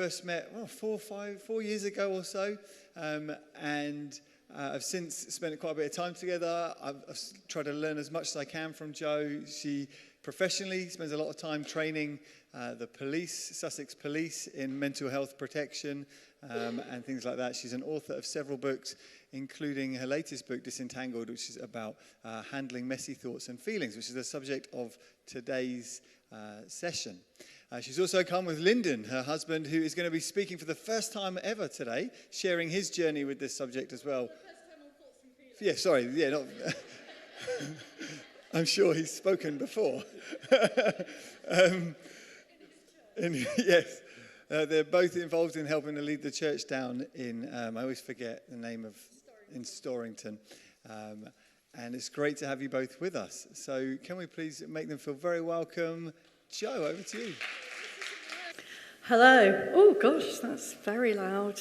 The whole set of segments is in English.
first met 4 years ago or so, and I've since spent quite a bit of time together. I've tried to learn as much as I can from Jo. She professionally spends a lot of time training the police, Sussex Police, in mental health protection and things like that. She's an author of several books, including her latest book, Disentangled, which is about handling messy thoughts and feelings, which is the subject of today's session. She's also come with Lyndon, her husband, who is going to be speaking for the first time ever today, sharing his journey with this subject as well. Yeah, sorry, yeah, not... I'm sure he's spoken before. Yes, they're both involved in helping to lead the church down in, I always forget the name of, in Storrington. And it's great to have you both with us. So can we please make them feel very welcome? Jo, over to you. Hello. Oh gosh, that's very loud.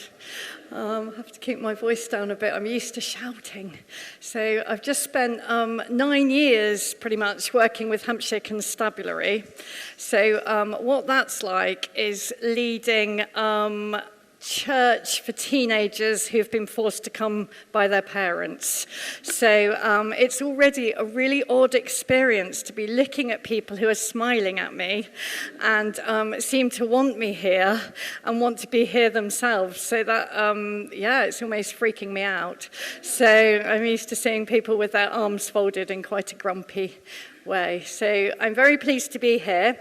I have to keep my voice down a bit. I'm used to shouting. So I've just spent 9 years pretty much working with Hampshire Constabulary. So what that's like is leading church for teenagers who've been forced to come by their parents. So it's already a really odd experience to be looking at people who are smiling at me and seem to want me here and want to be here themselves. So that, it's almost freaking me out. So I'm used to seeing people with their arms folded in quite a grumpy way. So I'm very pleased to be here.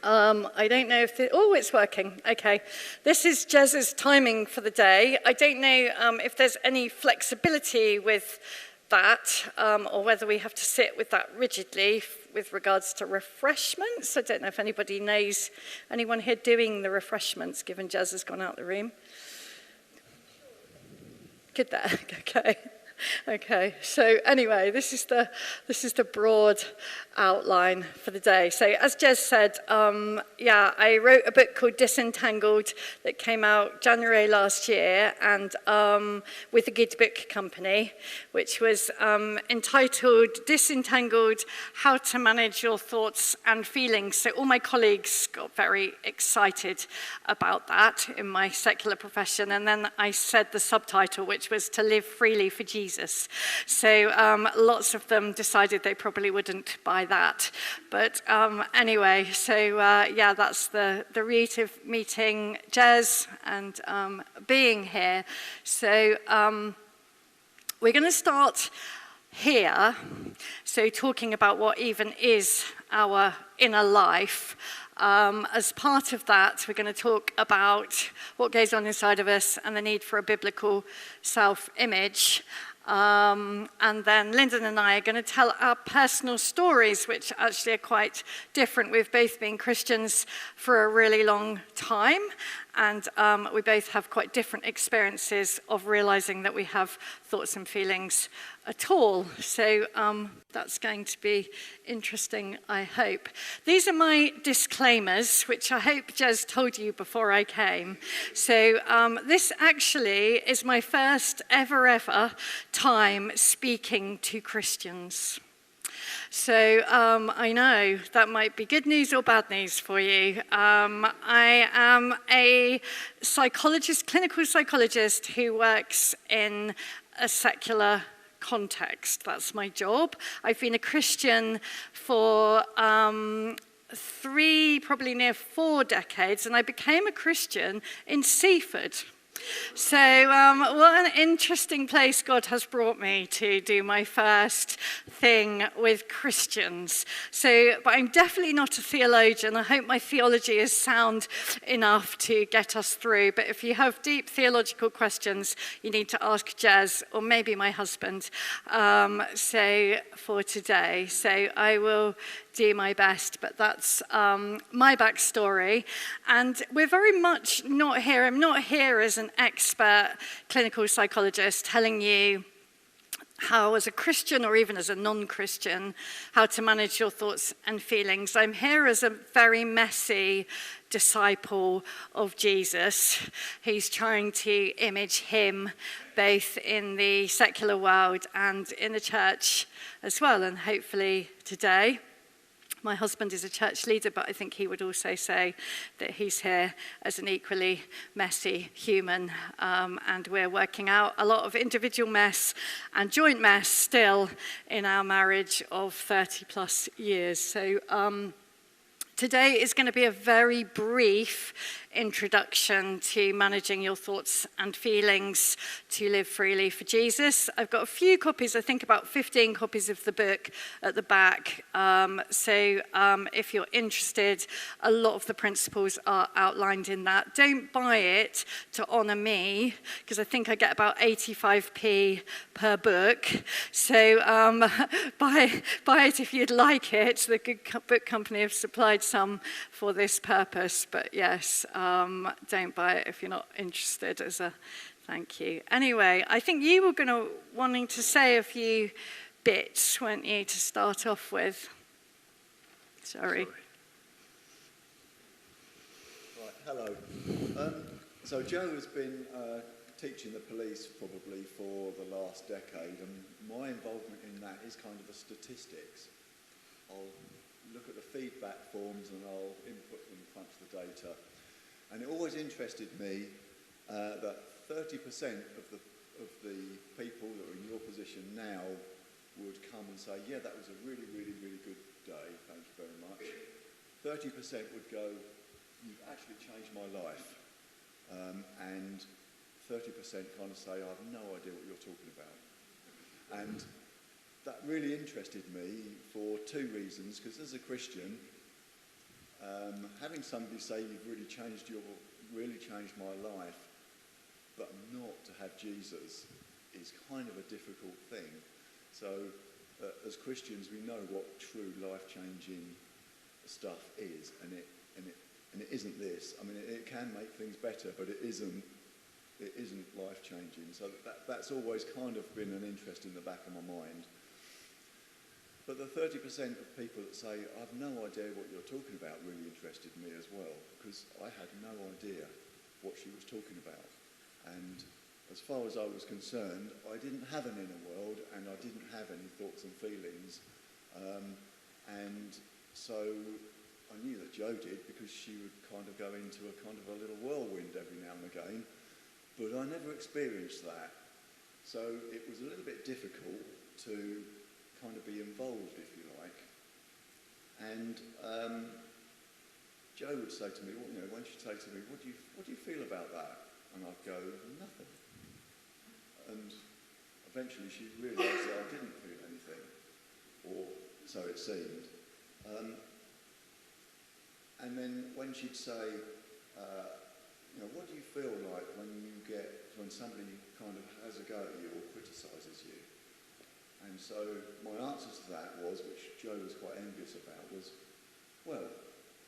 I don't know if... it's working. Okay. This is Jez's timing for the day. I don't know if there's any flexibility with that or whether we have to sit with that rigidly with regards to refreshments. I don't know if anybody knows anyone here doing the refreshments, given Jez has gone out the room. Good there. Okay. Okay, so anyway, this is the broad outline for the day. So as Jez said, I wrote a book called Disentangled that came out January last year, and with the Good Book Company, which was entitled Disentangled: How to Manage Your Thoughts and Feelings. So all my colleagues got very excited about that in my secular profession, and then I said the subtitle, which was To Live Freely for Jesus. So lots of them decided they probably wouldn't buy that. But anyway, so that's the root of meeting Jez and being here. So we're going to start here, so talking about what even is our inner life. As part of that, we're going to talk about what goes on inside of us and the need for a biblical self-image. And then Lyndon and I are going to tell our personal stories, which actually are quite different. We've both been Christians for a really long time, and we both have quite different experiences of realizing that we have thoughts and feelings at all. So that's going to be interesting, I hope. These are my disclaimers, which I hope Jez told you before I came. So this actually is my first ever time speaking to Christians. So I know that might be good news or bad news for you. I am a psychologist, clinical psychologist who works in a secular context. That's my job. I've been a Christian for 3, probably near 4 decades, and I became a Christian in Seaford. So what an interesting place God has brought me to do my first thing with Christians. But I'm definitely not a theologian. I hope my theology is sound enough to get us through. But if you have deep theological questions, you need to ask Jez or maybe my husband for today. So I will do my best, but that's my backstory. And we're very much not here. I'm not here as an expert clinical psychologist telling you how, as a Christian or even as a non-Christian, how to manage your thoughts and feelings. I'm here as a very messy disciple of Jesus who's trying to image him both in the secular world and in the church as well, and hopefully today. My husband is a church leader, but I think he would also say that he's here as an equally messy human, and we're working out a lot of individual mess and joint mess still in our marriage of 30 plus years. So today is going to be a very brief introduction to managing your thoughts and feelings to live freely for Jesus. I've got a few copies, I think about 15 copies of the book at the back. So if you're interested, a lot of the principles are outlined in that. Don't buy it to honor me, because I think I get about 85p per book. So buy it if you'd like it. The Good Book Company have supplied some for this purpose, but yes, don't buy it if you're not interested, as a thank you. Anyway, I think you were wanting to say a few bits, weren't you, to start off with? Sorry. Right, hello. So Joe has been teaching the police probably for the last decade, and my involvement in that is kind of the statistics. I'll look at the feedback forms and I'll input them, crunch the data. And it always interested me that 30% of the people that are in your position now would come and say, yeah, that was a really, really, really good day, thank you very much. 30% would go, you've actually changed my life. And 30% kind of say, I have no idea what you're talking about. And that really interested me for two reasons, because as a Christian, having somebody say you've really changed my life, but not to have Jesus is kind of a difficult thing. So as Christians, we know what true life-changing stuff is, and it isn't this. I mean, it can make things better, but it isn't life-changing. So that's always kind of been an interest in the back of my mind. But the 30% of people that say, I have no idea what you're talking about, really interested me as well, because I had no idea what she was talking about. And as far as I was concerned, I didn't have an inner world, and I didn't have any thoughts and feelings. And so I knew that Jo did, because she would kind of go into a kind of a little whirlwind every now and again, but I never experienced that. So it was a little bit difficult to kind of be involved, if you like. And Jo would say to me, well, when she'd say to me, what do you feel about that? And I'd go, nothing. And eventually she'd realise that I didn't feel anything, or so it seemed. And then when she'd say, what do you feel like when somebody kind of has a go at you or criticises you? And so my answer to that was, which Jo was quite envious about, was, well,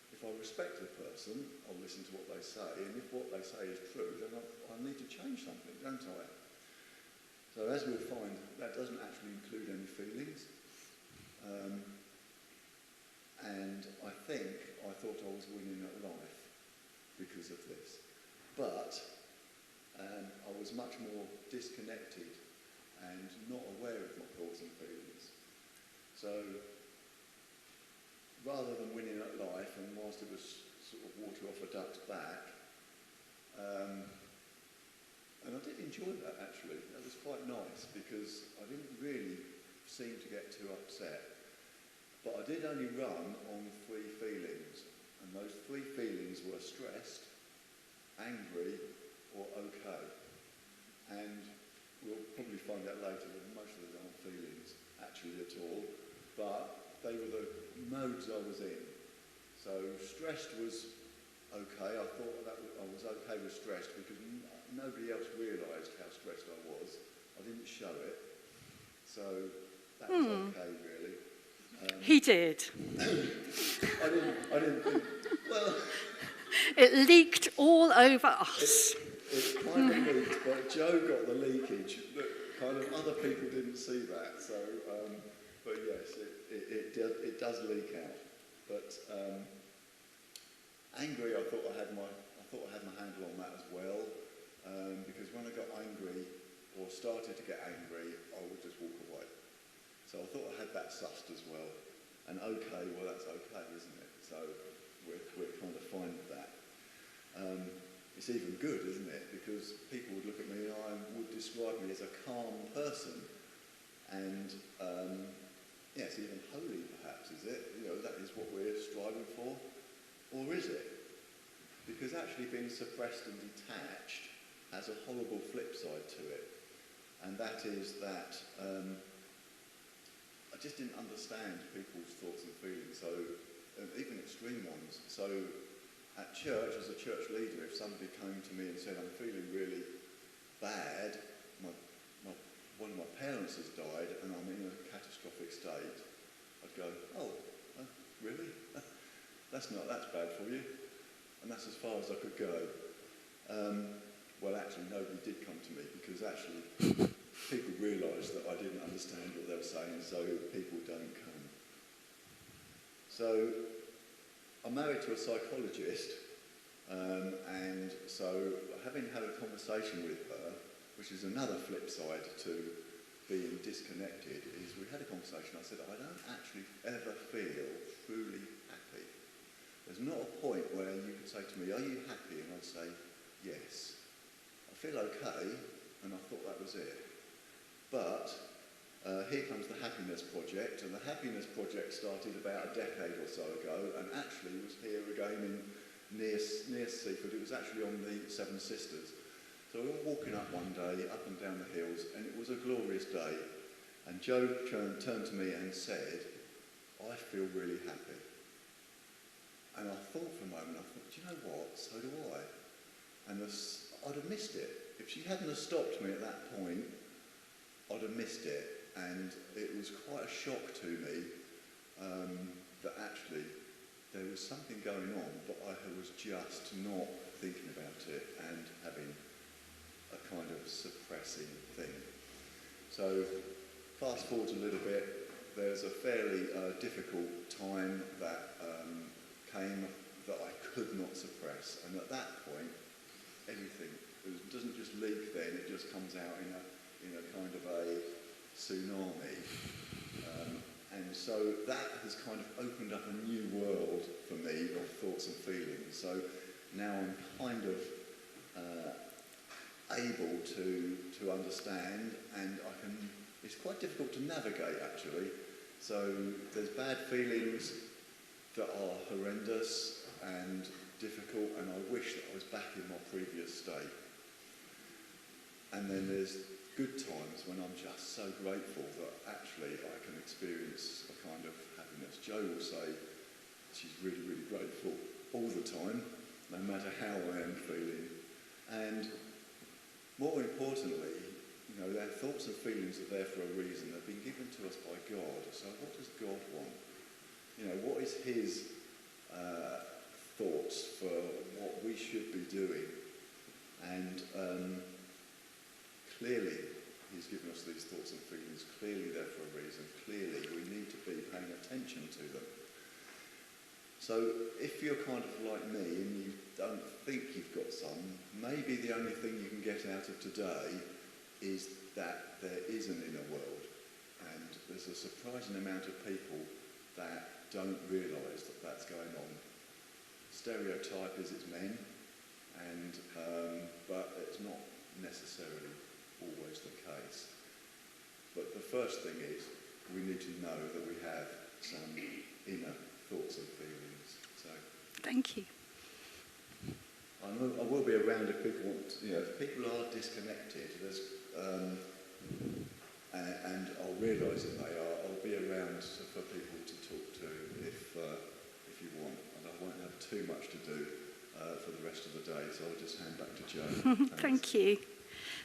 if I respect the person, I'll listen to what they say, and if what they say is true, then I need to change something, don't I? So as we'll find, that doesn't actually include any feelings. And I thought I was winning at life because of this. But I was much more disconnected and not aware of my thoughts and feelings. So rather than winning at life, and whilst it was sort of water off a duck's back, and I did enjoy that actually. That was quite nice, because I didn't really seem to get too upset. But I did only run on 3 feelings, and those 3 feelings were stressed, angry, or okay. And we'll probably find out later that most of them aren't feelings actually at all, but they were the modes I was in. So stressed was okay. I thought that I was okay with stressed because nobody else realised how stressed I was. I didn't show it, so that was okay really. He did. I didn't think, well... It leaked all over us. It kind of leaked, but Jo got the leakage. That kind of other people didn't see that. So, but yes, it does leak out. But angry, I thought I had my handle on that as well. Because when I got angry or started to get angry, I would just walk away. So I thought I had that sussed as well. And okay, well, that's okay, isn't it? So we're kind of fine with that. It's even good, isn't it? Because people would look at me and I would describe me as a calm person. And, it's even holy, perhaps, is it? That is what we're striving for. Or is it? Because actually being suppressed and detached has a horrible flip side to it. And that is that I just didn't understand people's thoughts and feelings, so even extreme ones. So at church, as a church leader, if somebody came to me and said, I'm feeling really bad, one of my parents has died and I'm in a catastrophic state, I'd go, oh really? That's bad for you. And that's as far as I could go. Well, actually, nobody did come to me because actually people realised that I didn't understand what they were saying, so people don't come. So I'm married to a psychologist, and so having had a conversation with her, which is another flip side to being disconnected, is we had a conversation. I said, I don't actually ever feel truly happy. There's not a point where you could say to me, are you happy? And I'd say, yes. I feel okay, and I thought that was it. But here comes the Happiness Project, and the Happiness Project started about a decade or so ago, and actually was here again near Seaford. It was actually on the Seven Sisters. So we were walking up one day, up and down the hills, and it was a glorious day. And Joe turned to me and said, I feel really happy. And I thought for a moment, do you know what? So do I. And I'd have missed it. If she hadn't have stopped me at that point, I'd have missed it. And it was quite a shock to me that actually there was something going on, but I was just not thinking about it and having a kind of suppressing thing. So fast forward a little bit, there's a fairly difficult time that came that I could not suppress, and at that point everything doesn't just leak then, it just comes out in a kind of a tsunami. And so that has kind of opened up a new world for me of thoughts and feelings. So now I'm kind of able to understand, and it's quite difficult to navigate actually. So there's bad feelings that are horrendous and difficult, and I wish that I was back in my previous state. And then there's good times when I'm just so grateful that actually I can experience a kind of happiness. Jo will say she's really, really grateful all the time, no matter how I am feeling. And more importantly, their thoughts and feelings are there for a reason. They've been given to us by God. So what does God want? What is his thoughts for what we should be doing? And clearly, he's given us these thoughts and feelings. Clearly they're for a reason. Clearly we need to be paying attention to them. So if you're kind of like me and you don't think you've got some, maybe the only thing you can get out of today is that there is an inner world. And there's a surprising amount of people that don't realise that that's going on. Stereotype is it's men, and but it's not necessarily always the case. But the first thing is we need to know that we have some inner thoughts and feelings. So thank you. I will be around if people want to, if people are disconnected, there's and I'll realise that they are, I'll be around for people to talk to if you want, and I won't have too much to do for the rest of the day, so I'll just hand back to Jo. Thank you.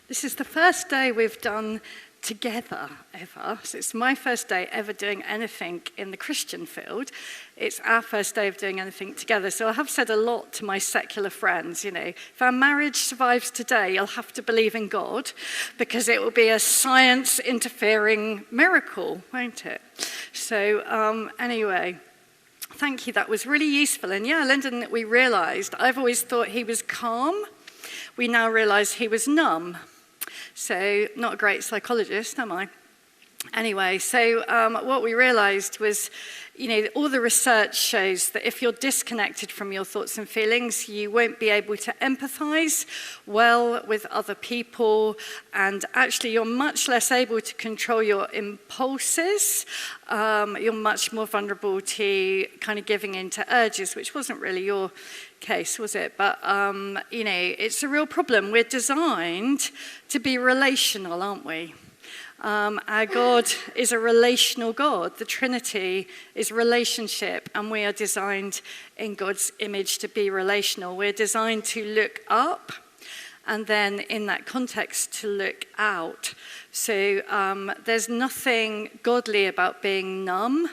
This is the first day we've done together ever. So it's my first day ever doing anything in the Christian field. It's our first day of doing anything together. So I have said a lot to my secular friends, if our marriage survives today, you'll have to believe in God, because it will be a science interfering miracle, won't it? So anyway, thank you. That was really useful. And yeah, Lyndon, we realised, I've always thought he was calm. We now realise he was numb. So not a great psychologist, am I? Anyway, so what we realized was, all the research shows that if you're disconnected from your thoughts and feelings, you won't be able to empathize well with other people, and actually you're much less able to control your impulses. You're much more vulnerable to kind of giving in to urges, which wasn't really your case, was it? But, it's a real problem. We're designed to be relational, aren't we? Our God is a relational God. The Trinity is relationship, and we are designed in God's image to be relational. We're designed to look up, and then in that context to look out. So there's nothing godly about being numb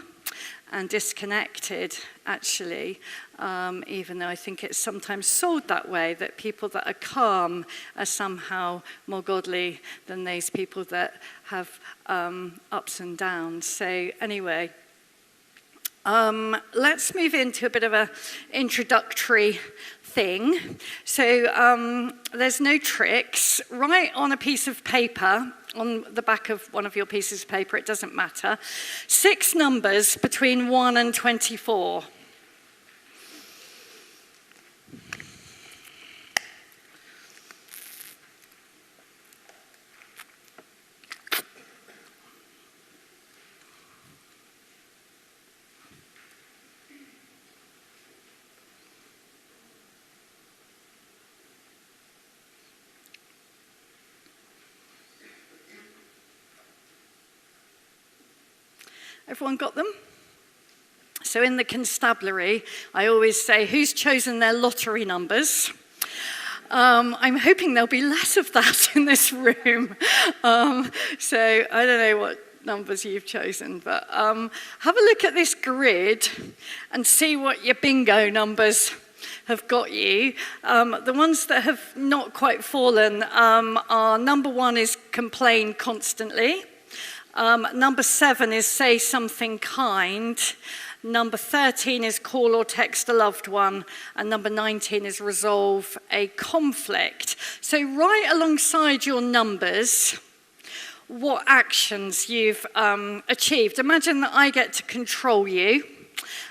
and disconnected, actually, even though I think it's sometimes sold that way, that people that are calm are somehow more godly than those people that have ups and downs. So anyway, let's move into a bit of an introductory thing. So there's no tricks. Write on a piece of paper, on the back of one of your pieces of paper, it doesn't matter, 6 numbers between 1 and 24. Everyone got them? So in the constabulary, I always say, who's chosen their lottery numbers? I'm hoping there'll be less of that in this room. So I don't know what numbers you've chosen, but have a look at this grid and see what your bingo numbers have got you. The ones that have not quite fallen are number 1 is complain constantly. Number 7 is say something kind. Number 13 is call or text a loved one. And number 19 is resolve a conflict. So write alongside your numbers what actions you've achieved. Imagine that I get to control you.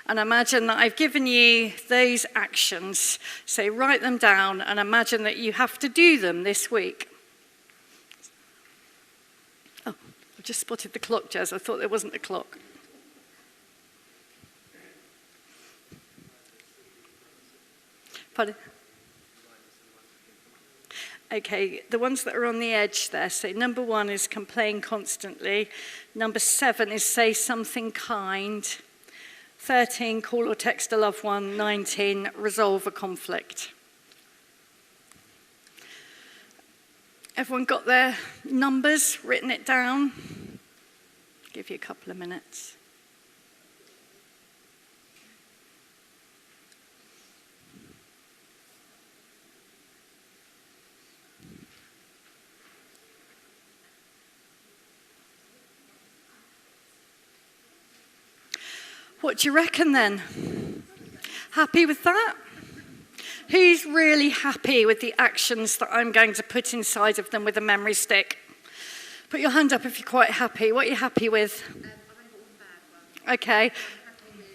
And imagine that I've given you those actions. So write them down and imagine that you have to do them this week. I just spotted the clock, Jez. I thought there wasn't a clock. Pardon? Okay, the ones that are on the edge there. So number 1 is complain constantly. Number 7 is say something kind. 13, call or text a loved one. 19, resolve a conflict. Everyone got their numbers, written it down? Give you a couple of minutes. What do you reckon then? Happy with that? Who's really happy with the actions that I'm going to put inside of them with a memory stick? Put your hand up if you're quite happy. What are you happy with? I've only got one bad one. Okay. I'm happy with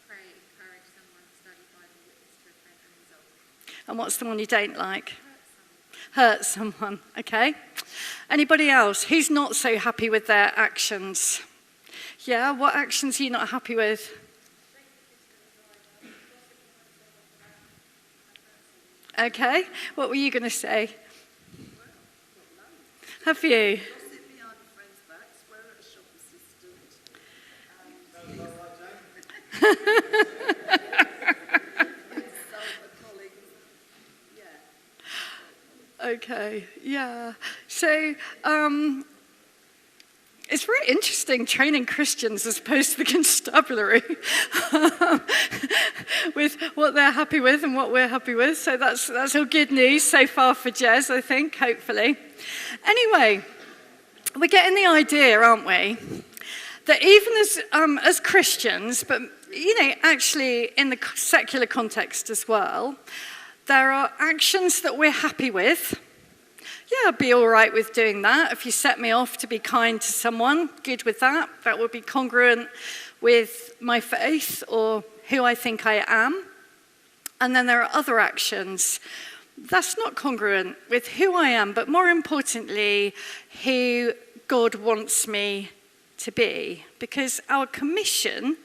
pray, encourage someone, study Bible, witness to a friend, and resolve. And what's the one you don't like? Hurt someone. Okay. Anybody else? Who's not so happy with their actions? Yeah, what actions are you not happy with? Okay, what were you going to say? Have you? Okay, yeah. So, it's very interesting training Christians as opposed to the constabulary with what they're happy with and what we're happy with. So that's all good news so far for Jez, I think, hopefully. Anyway, we're getting the idea, aren't we? That even as Christians, but actually in the secular context as well, there are actions that we're happy with. yeah, I'd be all right with doing that. If you set me off to be kind to someone, good with that. That would be congruent with my faith or who I think I am. And then there are other actions. That's not congruent with who I am, but more importantly, who God wants me to be. Because our commission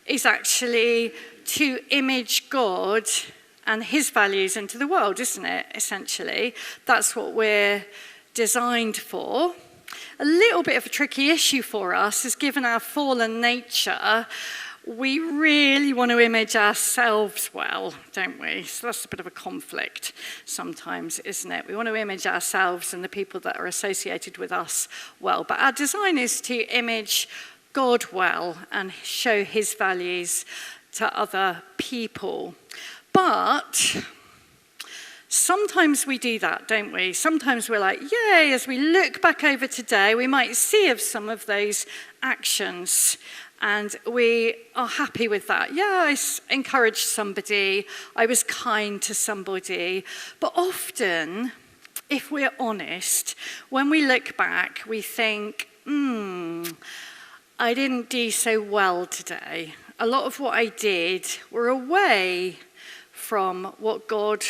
is actually to image God and his values into the world, isn't it, essentially? That's what we're designed for. A little bit of a tricky issue for us is, given our fallen nature, we really want to image ourselves well, don't we? So that's a bit of a conflict sometimes, isn't it? We want to image ourselves and the people that are associated with us well. But our design is to image God well and show his values to other people. But sometimes we do that, don't we? Sometimes we're like, yay, as we look back over today, we might see of some of those actions and we are happy with that. Yeah, I encouraged somebody, I was kind to somebody. But often, if we're honest, when we look back, we think, I didn't do so well today. A lot of what I did were away from what God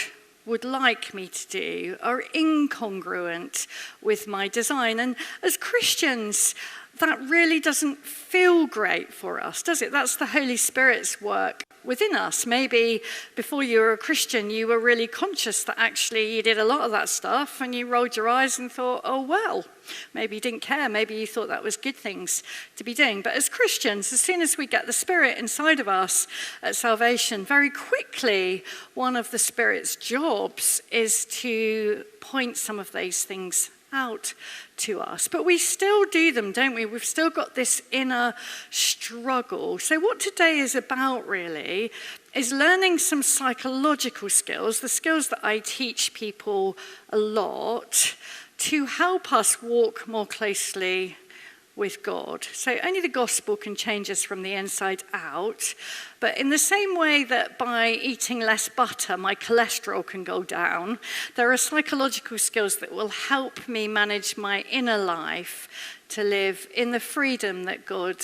would like me to do, are incongruent with my design. And as Christians, that really doesn't feel great for us, does it? That's the Holy Spirit's work within us. Maybe before you were a Christian, you were really conscious that actually you did a lot of that stuff and you rolled your eyes and thought, oh, well, maybe you didn't care. Maybe you thought that was good things to be doing. But as Christians, as soon as we get the Spirit inside of us at salvation, very quickly, one of the Spirit's jobs is to point some of those things out to us. But we still do them, don't we? We've still got this inner struggle. So what today is about really is learning some psychological skills, the skills that I teach people a lot, to help us walk more closely with God. So only the gospel can change us from the inside out. But in the same way that by eating less butter, my cholesterol can go down, there are psychological skills that will help me manage my inner life to live in the freedom that God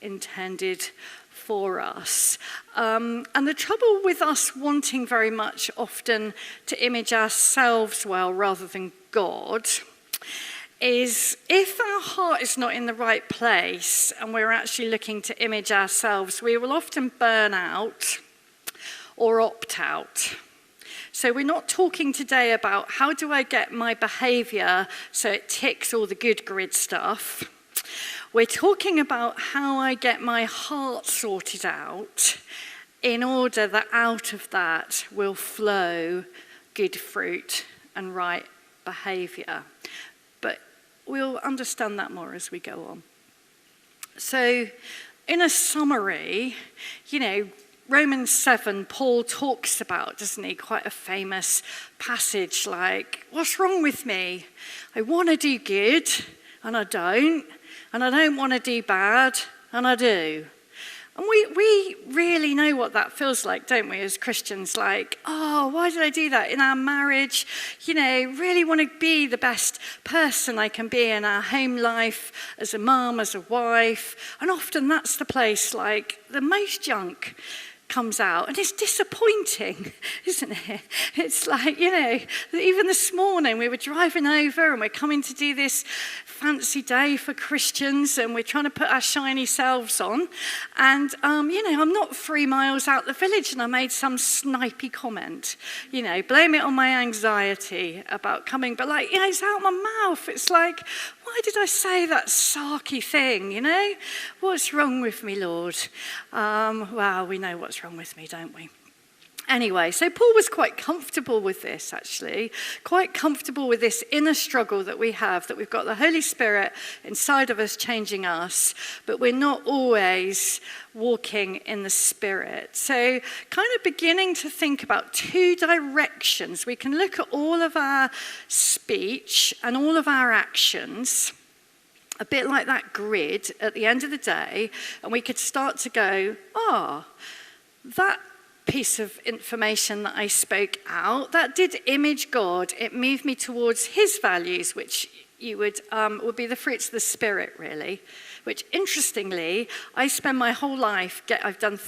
intended for us. And the trouble with us wanting very much often to image ourselves well rather than God is, if our heart is not in the right place and we're actually looking to image ourselves, we will often burn out or opt out. So we're not talking today about how do I get my behavior so it ticks all the good grid stuff. We're talking about how I get my heart sorted out in order that out of that will flow good fruit and right behavior. But we'll understand that more as we go on. So, in a summary, Romans 7, Paul talks about, doesn't he, quite a famous passage like, what's wrong with me? I want to do good, and I don't want to do bad, and I do. And we really know what that feels like, don't we, as Christians? Like, oh, why did I do that? In our marriage, really want to be the best person I can be in our home life, as a mum, as a wife. And often that's the place, like, the most junk comes out. And it's disappointing, isn't it? It's like, even this morning we were driving over and we're coming to do this fancy day for Christians and we're trying to put our shiny selves on. And, I'm not 3 miles out the village and I made some snipey comment. Blame it on my anxiety about coming. But it's out my mouth. It's like, why did I say that sarky thing, What's wrong with me, Lord? Well, we know what's wrong with me, don't we? Anyway, so Paul was quite comfortable with this, actually. Quite comfortable with this inner struggle that we have, that we've got the Holy Spirit inside of us changing us, but we're not always walking in the Spirit. So kind of beginning to think about 2 directions. We can look at all of our speech and all of our actions, a bit like that grid at the end of the day, and we could start to go, that piece of information that I spoke out, that did image God. It moved me towards his values, which you would be the fruits of the Spirit, really. Which, interestingly, I spend my whole life, I've done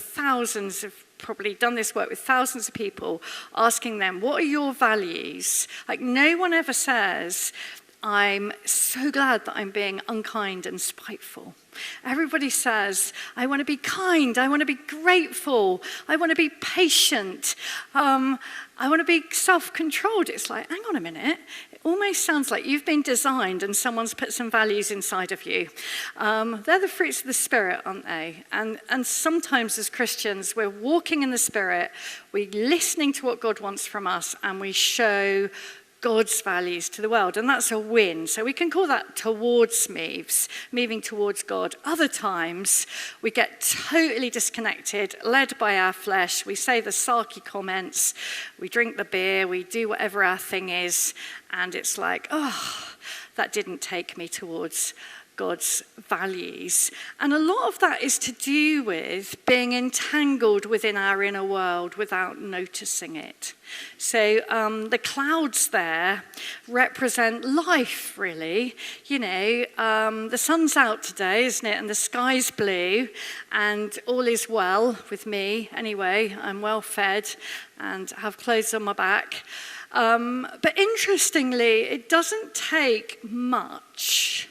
probably done this work with thousands of people, asking them, what are your values? Like, no one ever says, I'm so glad that I'm being unkind and spiteful. Everybody says, I want to be kind, I want to be grateful, I want to be patient, I want to be self-controlled. It's like, hang on a minute, it almost sounds like you've been designed and someone's put some values inside of you. They're the fruits of the Spirit, aren't they? And sometimes as Christians, we're walking in the Spirit, we're listening to what God wants from us, and we show God's values to the world, and that's a win. So we can call that towards moves, moving towards God. Other times we get totally disconnected, led by our flesh. We say the sarky comments, we drink the beer, we do whatever our thing is, and it's like, oh, that didn't take me towards God's values. And a lot of that is to do with being entangled within our inner world without noticing it. So the clouds there represent life, really. You know, the sun's out today, isn't it? And the sky's blue, and all is well with me. Anyway, I'm well fed and have clothes on my back. But interestingly, it doesn't take much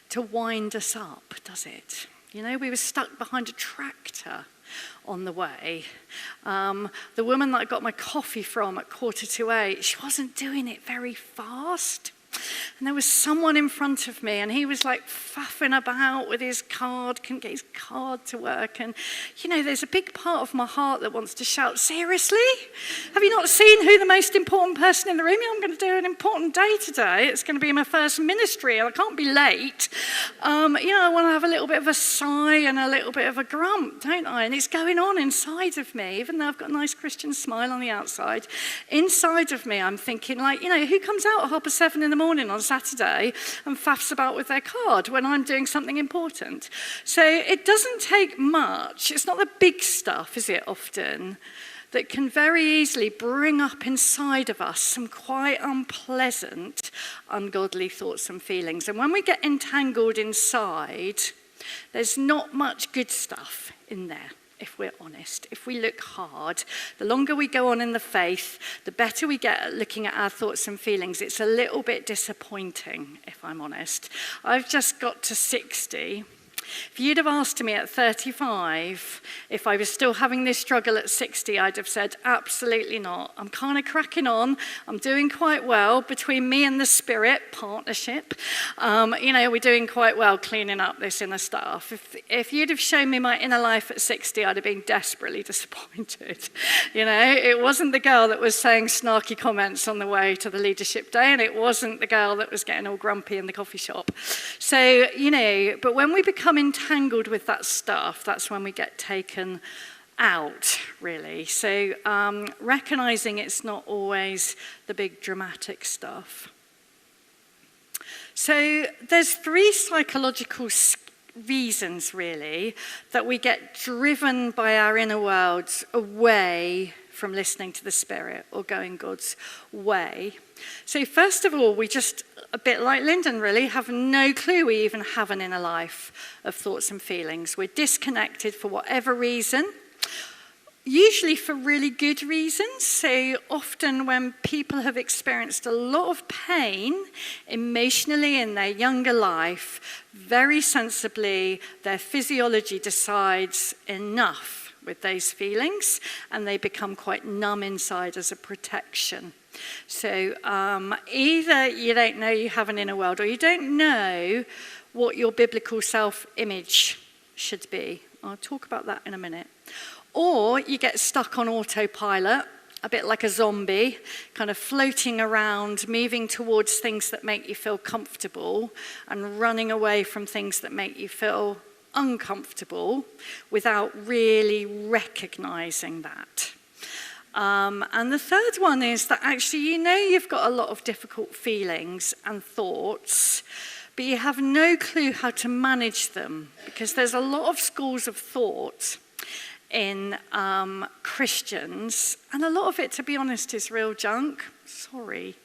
to wind us up, does it? You know, we were stuck behind a tractor on the way. The woman that I got my coffee from at 7:45, she wasn't doing it very fast. And there was someone in front of me, and he was like faffing about with his card, couldn't get his card to work. And, you know, there's a big part of my heart that wants to shout, seriously? Have you not seen who the most important person in the room is? I'm going to do an important day today. It's going to be my first ministry, and I can't be late. You know, I want to have a little bit of a sigh and a little bit of a grump, don't I? And it's going on inside of me, even though I've got a nice Christian smile on the outside. Inside of me, I'm thinking, like, you know, who comes out at 7:30 in the morning on Saturday and faffs about with their card when I'm doing something important? So it doesn't take much. It's not the big stuff, is it, often, that can very easily bring up inside of us some quite unpleasant, ungodly thoughts and feelings. And when we get entangled inside, there's not much good stuff in there. If we're honest, if we look hard, the longer we go on in the faith, the better we get at looking at our thoughts and feelings. It's a little bit disappointing, if I'm honest. I've just got to 60. If you'd have asked me at 35 if I was still having this struggle at 60, I'd have said, absolutely not. I'm kind of cracking on. I'm doing quite well between me and the Spirit, partnership. You know, we're doing quite well cleaning up this inner stuff. If you'd have shown me my inner life at 60, I'd have been desperately disappointed. You know, it wasn't the girl that was saying snarky comments on the way to the leadership day, and it wasn't the girl that was getting all grumpy in the coffee shop. So, you know, but when we become entangled with that stuff, that's when we get taken out, really. So recognizing it's not always the big dramatic stuff. So there's 3 psychological reasons, really, that we get driven by our inner worlds away from listening to the Spirit or going God's way. So first of all, we just, a bit like Lyndon really, have no clue we even have an inner life of thoughts and feelings. We're disconnected for whatever reason, usually for really good reasons. So often when people have experienced a lot of pain emotionally in their younger life, very sensibly their physiology decides enough with those feelings, and they become quite numb inside as a protection. So either you don't know you have an inner world, or you don't know what your biblical self-image should be. I'll talk about that in a minute. Or you get stuck on autopilot, a bit like a zombie, kind of floating around, moving towards things that make you feel comfortable and running away from things that make you feel uncomfortable without really recognizing that. And the third one is that actually you know you've got a lot of difficult feelings and thoughts, but you have no clue how to manage them, because there's a lot of schools of thought in Christians, and a lot of it, to be honest, is real junk. Sorry.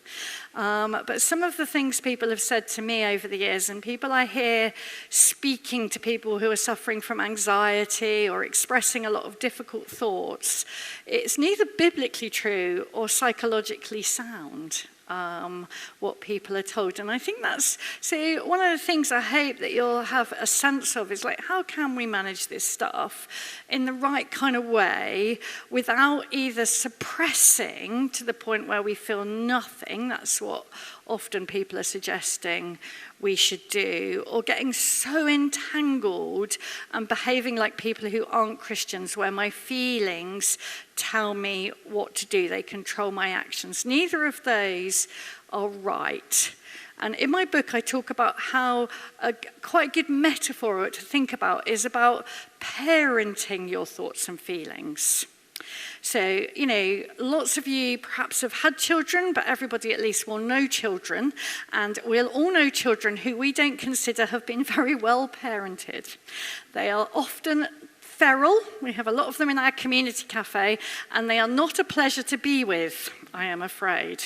But some of the things people have said to me over the years, and people I hear speaking to people who are suffering from anxiety or expressing a lot of difficult thoughts, it's neither biblically true or psychologically sound. What people are told. And I think that's, see, one of the things I hope that you'll have a sense of is like, how can we manage this stuff in the right kind of way without either suppressing to the point where we feel nothing, that's what often people are suggesting we should do, or getting so entangled and behaving like people who aren't Christians, where my feelings tell me what to do, they control my actions. Neither of those are right. And in my book, I talk about how a quite good metaphor to think about is about parenting your thoughts and feelings. So, you know, lots of you perhaps have had children, but everybody at least will know children. And we'll all know children who we don't consider have been very well parented. They are often feral. We have a lot of them in our community cafe, and they are not a pleasure to be with, I am afraid.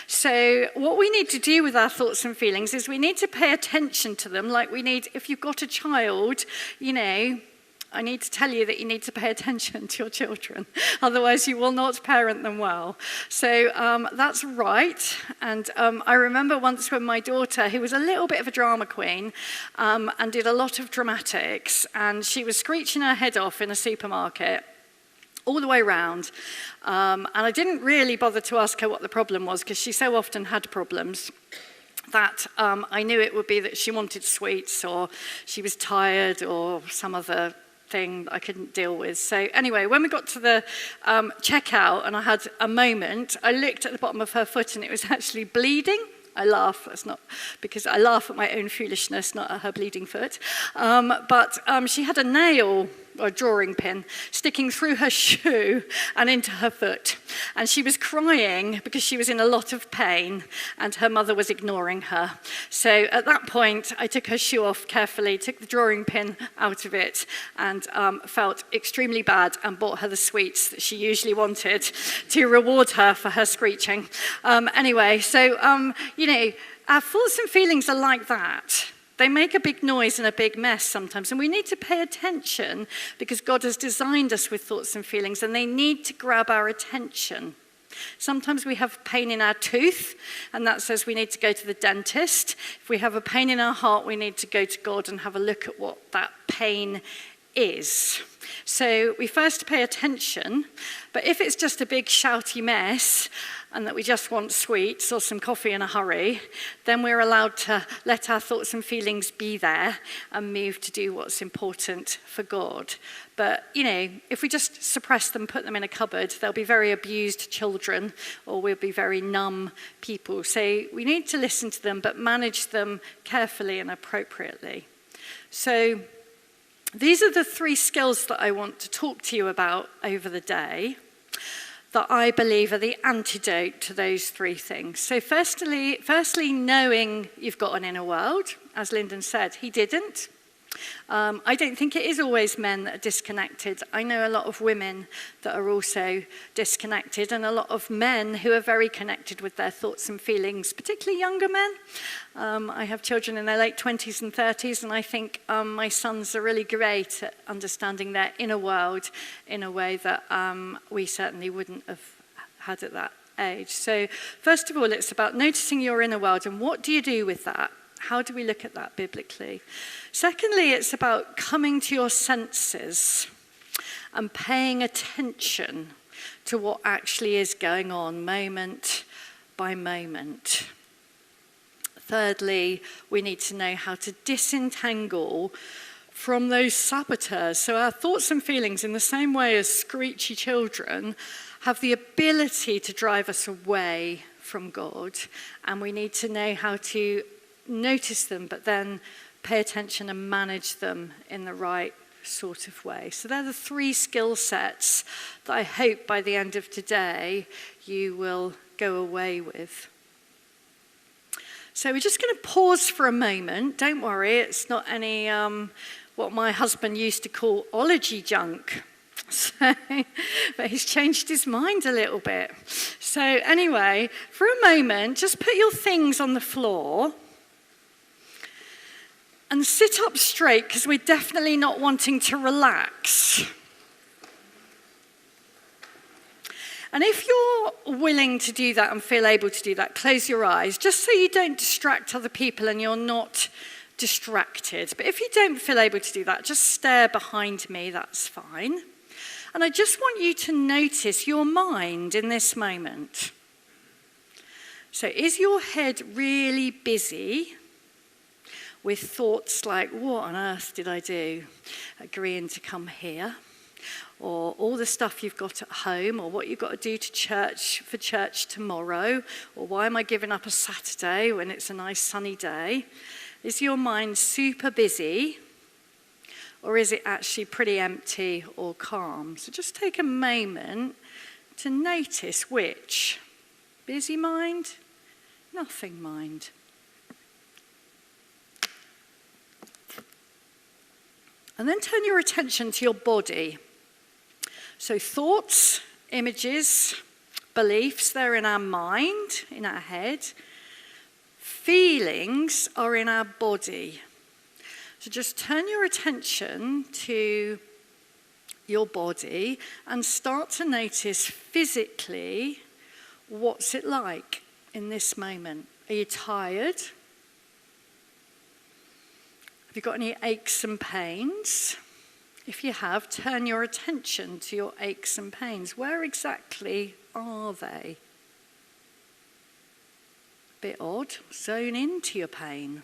So what we need to do with our thoughts and feelings is we need to pay attention to them, like we need, if you've got a child, you know, I need to tell you that you need to pay attention to your children. Otherwise, you will not parent them well. So that's right. And I remember once when my daughter, who was a little bit of a drama queen and did a lot of dramatics, and she was screeching her head off in a supermarket all the way around. And I didn't really bother to ask her what the problem was, because she so often had problems that I knew it would be that she wanted sweets, or she was tired, or some other thing that I couldn't deal with. So anyway, when we got to the checkout and I had a moment, I looked at the bottom of her foot and it was actually bleeding. I laugh, that's not because I laugh at my own foolishness, not at her bleeding foot. But she had a nail, or a drawing pin, sticking through her shoe and into her foot. And she was crying because she was in a lot of pain and her mother was ignoring her. So at that point, I took her shoe off carefully, took the drawing pin out of it, and felt extremely bad, and bought her the sweets that she usually wanted to reward her for her screeching. Anyway, so, you know, our thoughts and feelings are like that. They make a big noise and a big mess sometimes, and we need to pay attention because God has designed us with thoughts and feelings, and they need to grab our attention. Sometimes we have pain in our tooth, and that says we need to go to the dentist. If we have a pain in our heart, we need to go to God and have a look at what that pain is. So we first pay attention, but if it's just a big shouty mess, and that we just want sweets or some coffee in a hurry, then we're allowed to let our thoughts and feelings be there and move to do what's important for God. But, you know, if we just suppress them, put them in a cupboard, they'll be very abused children, or we'll be very numb people. So we need to listen to them, but manage them carefully and appropriately. So these are the 3 skills that I want to talk to you about over the day, that I believe are the antidote to those 3 things. So firstly, knowing you've got an inner world. As Lyndon said, he didn't. I don't think it is always men that are disconnected. I know a lot of women that are also disconnected, and a lot of men who are very connected with their thoughts and feelings, particularly younger men. I have children in their late 20s and 30s, and I think my sons are really great at understanding their inner world in a way that we certainly wouldn't have had at that age. So first of all, it's about noticing your inner world, and what do you do with that? How do we look at that biblically? Secondly, it's about coming to your senses and paying attention to what actually is going on moment by moment. Thirdly, we need to know how to disentangle from those saboteurs. So our thoughts and feelings, in the same way as screechy children, have the ability to drive us away from God, and we need to know how to notice them, but then pay attention and manage them in the right sort of way. So they're the 3 skill sets that I hope by the end of today you will go away with. So we're just going to pause for a moment. Don't worry, it's not any what my husband used to call ology junk. So, but he's changed his mind a little bit. So anyway, for a moment, just put your things on the floor and sit up straight, because we're definitely not wanting to relax. And if you're willing to do that and feel able to do that, close your eyes, just so you don't distract other people and you're not distracted. But if you don't feel able to do that, just stare behind me, that's fine. And I just want you to notice your mind in this moment. So is your head really busy with thoughts like, what on earth did I do agreeing to come here? Or all the stuff you've got at home, or what you've got to do to church for church tomorrow, or why am I giving up a Saturday when it's a nice sunny day? Is your mind super busy? Or is it actually pretty empty or calm? So just take a moment to notice which. Busy mind, nothing mind. And then turn your attention to your body. So thoughts, images, beliefs, they're in our mind, in our head. Feelings are in our body. So just turn your attention to your body and start to notice physically what's it like in this moment. Are you tired? Have you got any aches and pains? If you have, turn your attention to your aches and pains. Where exactly are they? Bit odd. Zone into your pain.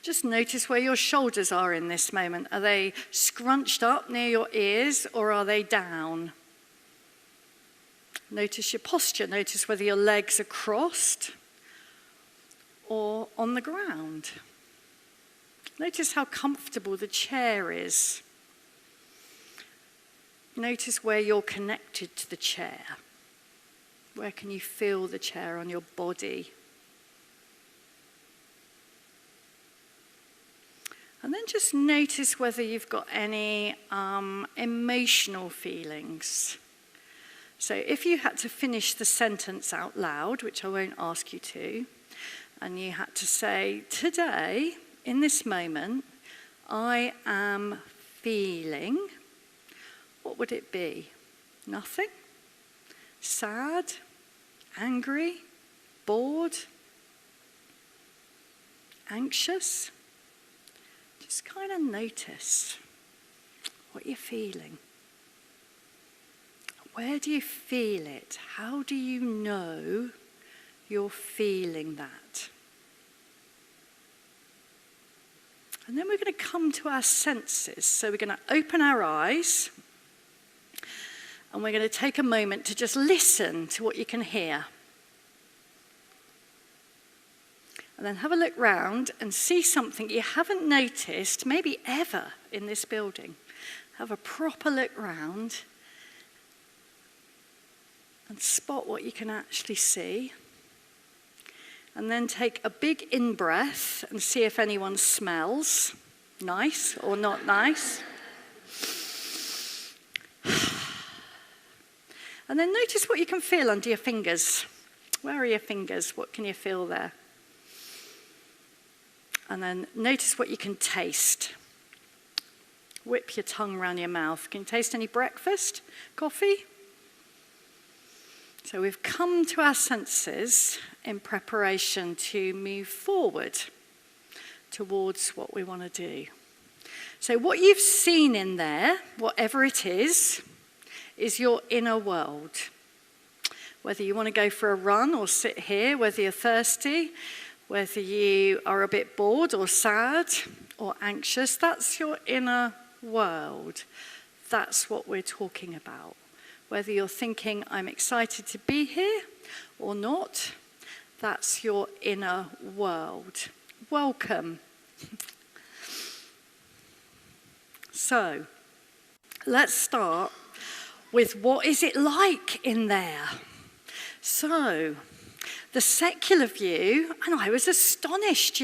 Just notice where your shoulders are in this moment. Are they scrunched up near your ears, or are they down? Notice your posture. Notice whether your legs are crossed or on the ground. Notice how comfortable the chair is. Notice where you're connected to the chair. Where can you feel the chair on your body? And then just notice whether you've got any emotional feelings. So if you had to finish the sentence out loud, which I won't ask you to, and you had to say, today, in this moment, I am feeling, what would it be? Nothing? Sad? Angry? Bored? Anxious? Just kind of notice what you're feeling. Where do you feel it? How do you know you're feeling that? And then we're going to come to our senses. So we're going to open our eyes and we're going to take a moment to just listen to what you can hear. And then have a look round and see something you haven't noticed, maybe ever, in this building. Have a proper look round and spot what you can actually see. And then take a big in-breath and see if anyone smells nice or not nice. And then notice what you can feel under your fingers. Where are your fingers? What can you feel there? And then notice what you can taste. Whip your tongue around your mouth. Can you taste any breakfast? Coffee? So we've come to our senses in preparation to move forward towards what we want to do. So what you've seen in there, whatever it is your inner world. Whether you want to go for a run or sit here, whether you're thirsty, whether you are a bit bored or sad or anxious, that's your inner world. That's what we're talking about. Whether you're thinking, I'm excited to be here or not, that's your inner world. Welcome. So, let's start with what is it like in there? So, the secular view, and I was astonished,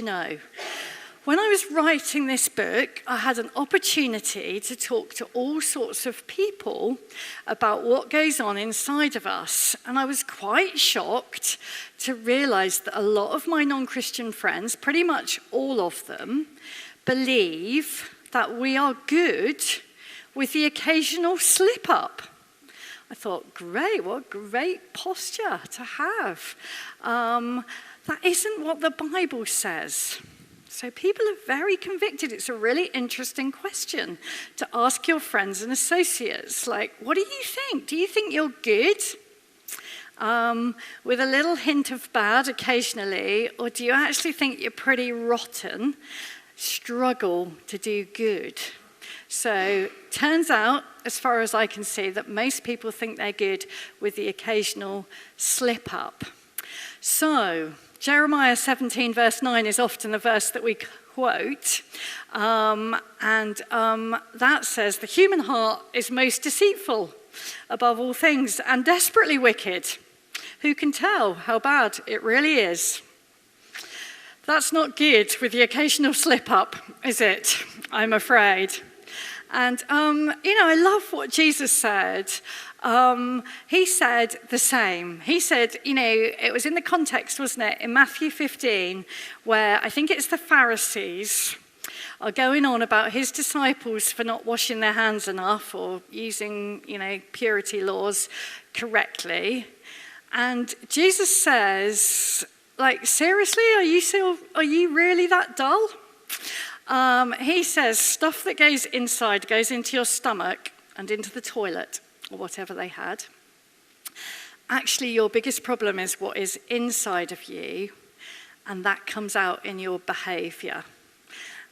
When I was writing this book, I had an opportunity to talk to all sorts of people about what goes on inside of us. And I was quite shocked to realize that a lot of my non-Christian friends, pretty much all of them, believe that we are good with the occasional slip up. I thought, great, what great posture to have. That isn't what the Bible says. So people are very convicted. It's a really interesting question to ask your friends and associates. Like, what do you think? Do you think you're good? With a little hint of bad occasionally, or do you actually think you're pretty rotten, struggle to do good? So turns out, as far as I can see, that most people think they're good with the occasional slip up. So Jeremiah 17 verse 9 is often the verse that we quote, and that says, the human heart is most deceitful above all things and desperately wicked. Who can tell how bad it really is? That's not good with the occasional slip up, is it? I'm afraid. And, I love what Jesus said. He said the same. He said, it was in the context, wasn't it, in Matthew 15, where I think it's the Pharisees are going on about his disciples for not washing their hands enough or using, purity laws correctly. And Jesus says, seriously, are you really that dull? He says, stuff that goes inside goes into your stomach and into the toilet, or whatever they had. Actually, your biggest problem is what is inside of you, and that comes out in your behavior.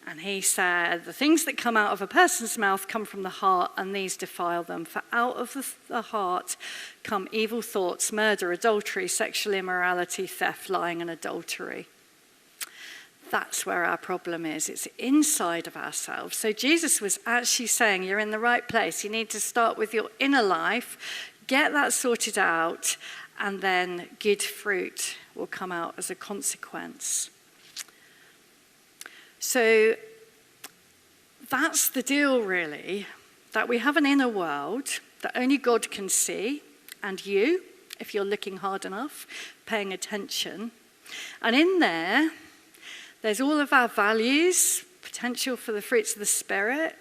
And he said, the things that come out of a person's mouth come from the heart, and these defile them. For out of the heart come evil thoughts, murder, adultery, sexual immorality, theft, lying, and adultery. That's where our problem is. It's inside of ourselves. So Jesus was actually saying, you're in the right place. You need to start with your inner life, get that sorted out, and then good fruit will come out as a consequence. So that's the deal, really, that we have an inner world that only God can see, and you, if you're looking hard enough, paying attention. And in there's all of our values, potential for the fruits of the Spirit,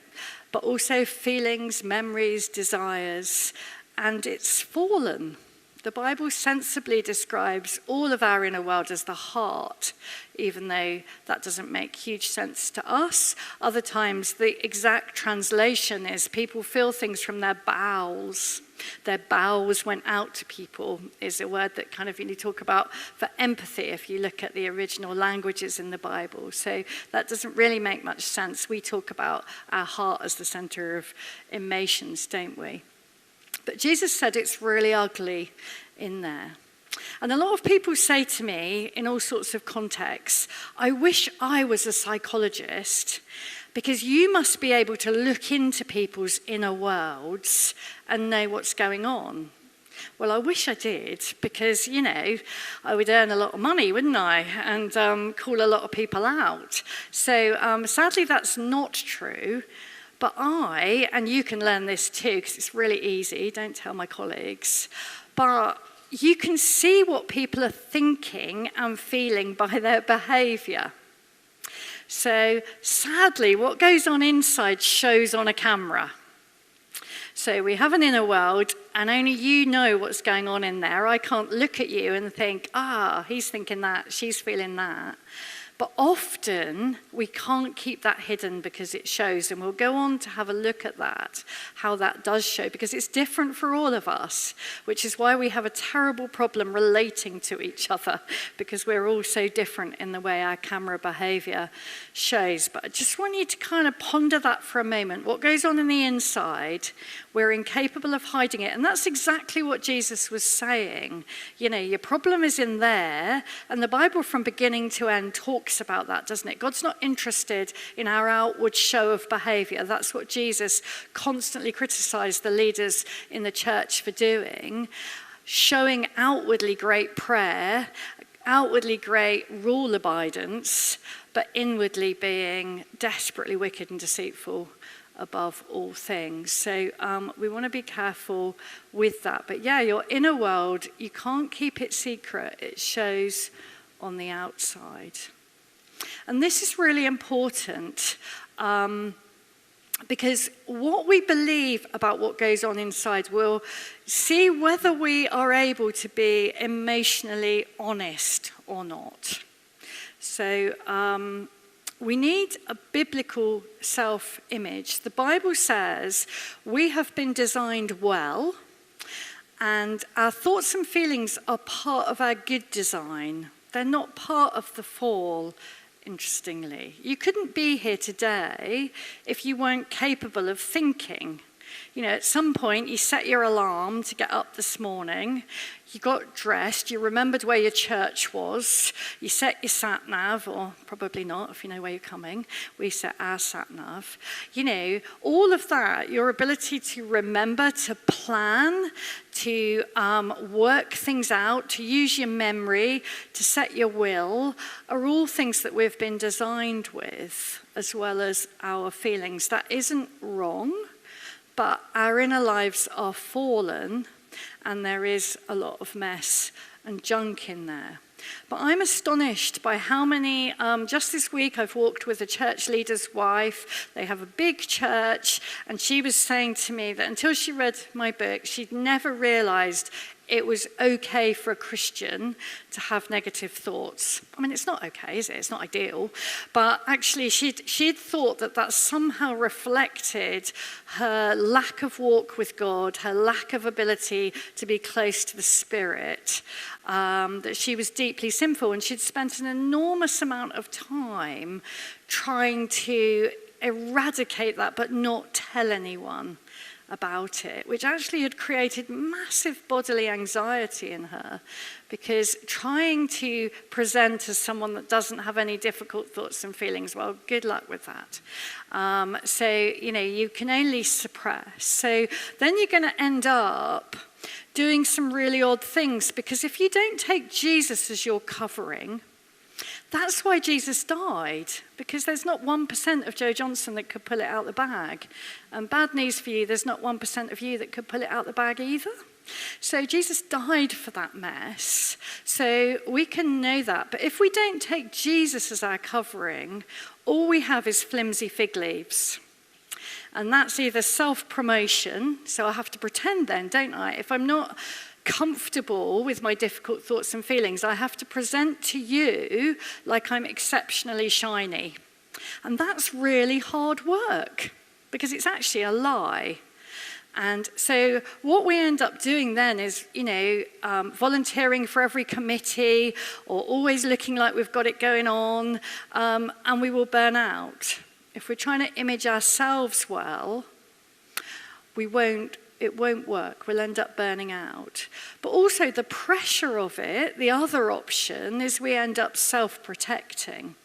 but also feelings, memories, desires, and it's fallen. The Bible sensibly describes all of our inner world as the heart, even though that doesn't make huge sense to us. Other times, the exact translation is people feel things from their bowels. Their bowels went out to people is a word that kind of you talk about for empathy if you look at the original languages in the Bible. So that doesn't really make much sense. We talk about our heart as the center of emotions, don't we? But Jesus said it's really ugly in there. And a lot of people say to me in all sorts of contexts, I wish I was a psychologist because you must be able to look into people's inner worlds and know what's going on. Well, I wish I did because, I would earn a lot of money, wouldn't I? And call a lot of people out. So sadly, that's not true. But and you can learn this too, because it's really easy, don't tell my colleagues, but you can see what people are thinking and feeling by their behavior. So sadly, what goes on inside shows on a camera. So we have an inner world, and only you know what's going on in there. I can't look at you and think, he's thinking that, she's feeling that. But often, we can't keep that hidden because it shows, and we'll go on to have a look at that, how that does show, because it's different for all of us, which is why we have a terrible problem relating to each other, because we're all so different in the way our camera behavior shows. But I just want you to kind of ponder that for a moment. What goes on in the inside, we're incapable of hiding it, and that's exactly what Jesus was saying. Your problem is in there, and the Bible from beginning to end talks about that, doesn't it? God's not interested in our outward show of behavior. That's what Jesus constantly criticized the leaders in the church for doing, showing outwardly great prayer, outwardly great rule abidance, but inwardly being desperately wicked and deceitful above all things. So we want to be careful with that. But yeah, your inner world, you can't keep it secret. It shows on the outside. And this is really important because what we believe about what goes on inside will see whether we are able to be emotionally honest or not. So we need a biblical self-image. The Bible says we have been designed well, and our thoughts and feelings are part of our good design. They're not part of the fall, interestingly. You couldn't be here today if you weren't capable of thinking. You know, at some point you set your alarm to get up this morning, you got dressed, you remembered where your church was, you set your sat-nav, or probably not if you know where you're coming, we set our sat-nav. You know, all of that, your ability to remember, to plan, to work things out, to use your memory, to set your will, are all things that we've been designed with, as well as our feelings. That isn't wrong. But our inner lives are fallen, and there is a lot of mess and junk in there. But I'm astonished by how many, just this week I've walked with a church leader's wife. They have a big church, and she was saying to me that until she read my book, she'd never realized it was okay for a Christian to have negative thoughts. I mean, it's not okay, is it? It's not ideal. But actually, she'd thought that somehow reflected her lack of walk with God, her lack of ability to be close to the Spirit, that she was deeply sinful. And she'd spent an enormous amount of time trying to eradicate that, but not tell anyone about it, which actually had created massive bodily anxiety in her, because trying to present as someone that doesn't have any difficult thoughts and feelings, well, good luck with that. So, you know, you can only suppress. So then you're going to end up doing some really odd things, because if you don't take Jesus as your covering, that's why Jesus died, because there's not 1% of Joe Johnson that could pull it out the bag. And bad news for you, there's not 1% of you that could pull it out the bag either. So Jesus died for that mess. So we can know that. But if we don't take Jesus as our covering, all we have is flimsy fig leaves. And that's either self-promotion, so I have to pretend then, don't I? If I'm not comfortable with my difficult thoughts and feelings, I have to present to you like I'm exceptionally shiny. And that's really hard work, because it's actually a lie. And so what we end up doing then is, you know, volunteering for every committee, or always looking like we've got it going on, and we will burn out. If we're trying to image ourselves well, it won't work. We'll end up burning out. But also the pressure of it, the other option, is we end up self-protecting.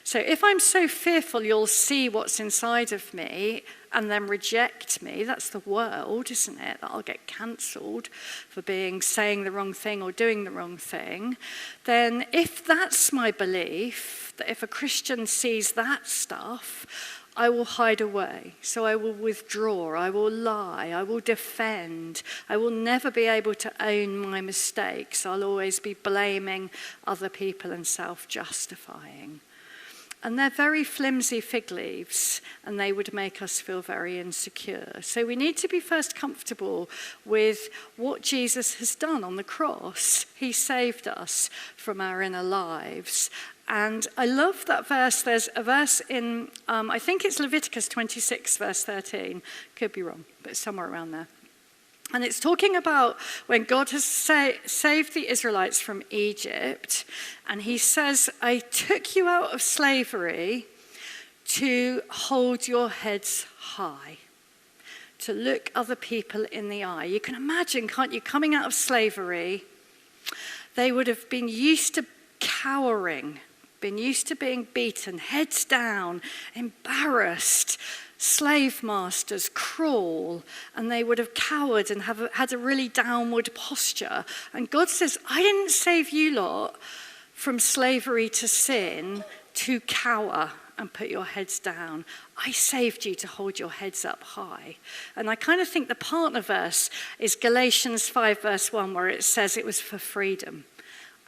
So if I'm so fearful you'll see what's inside of me and then reject me, that's the world, isn't it? That I'll get cancelled for saying the wrong thing or doing the wrong thing. Then if that's my belief, that if a Christian sees that stuff, I will hide away. So I will withdraw, I will lie, I will defend. I will never be able to own my mistakes. I'll always be blaming other people and self-justifying. And they're very flimsy fig leaves, and they would make us feel very insecure. So we need to be first comfortable with what Jesus has done on the cross. He saved us from our inner lives. And I love that verse. There's a verse in, I think it's Leviticus 26, verse 13. Could be wrong, but it's somewhere around there. And it's talking about when God has saved the Israelites from Egypt. And he says, I took you out of slavery to hold your heads high, to look other people in the eye. You can imagine, can't you, coming out of slavery, they would have been used to cowering, been used to being beaten, heads down, embarrassed, slave masters, cruel, and they would have cowered and had a really downward posture. And God says, I didn't save you lot from slavery to sin to cower and put your heads down. I saved you to hold your heads up high. And I kind of think the partner verse is Galatians 5 verse 1, where it says it was for freedom.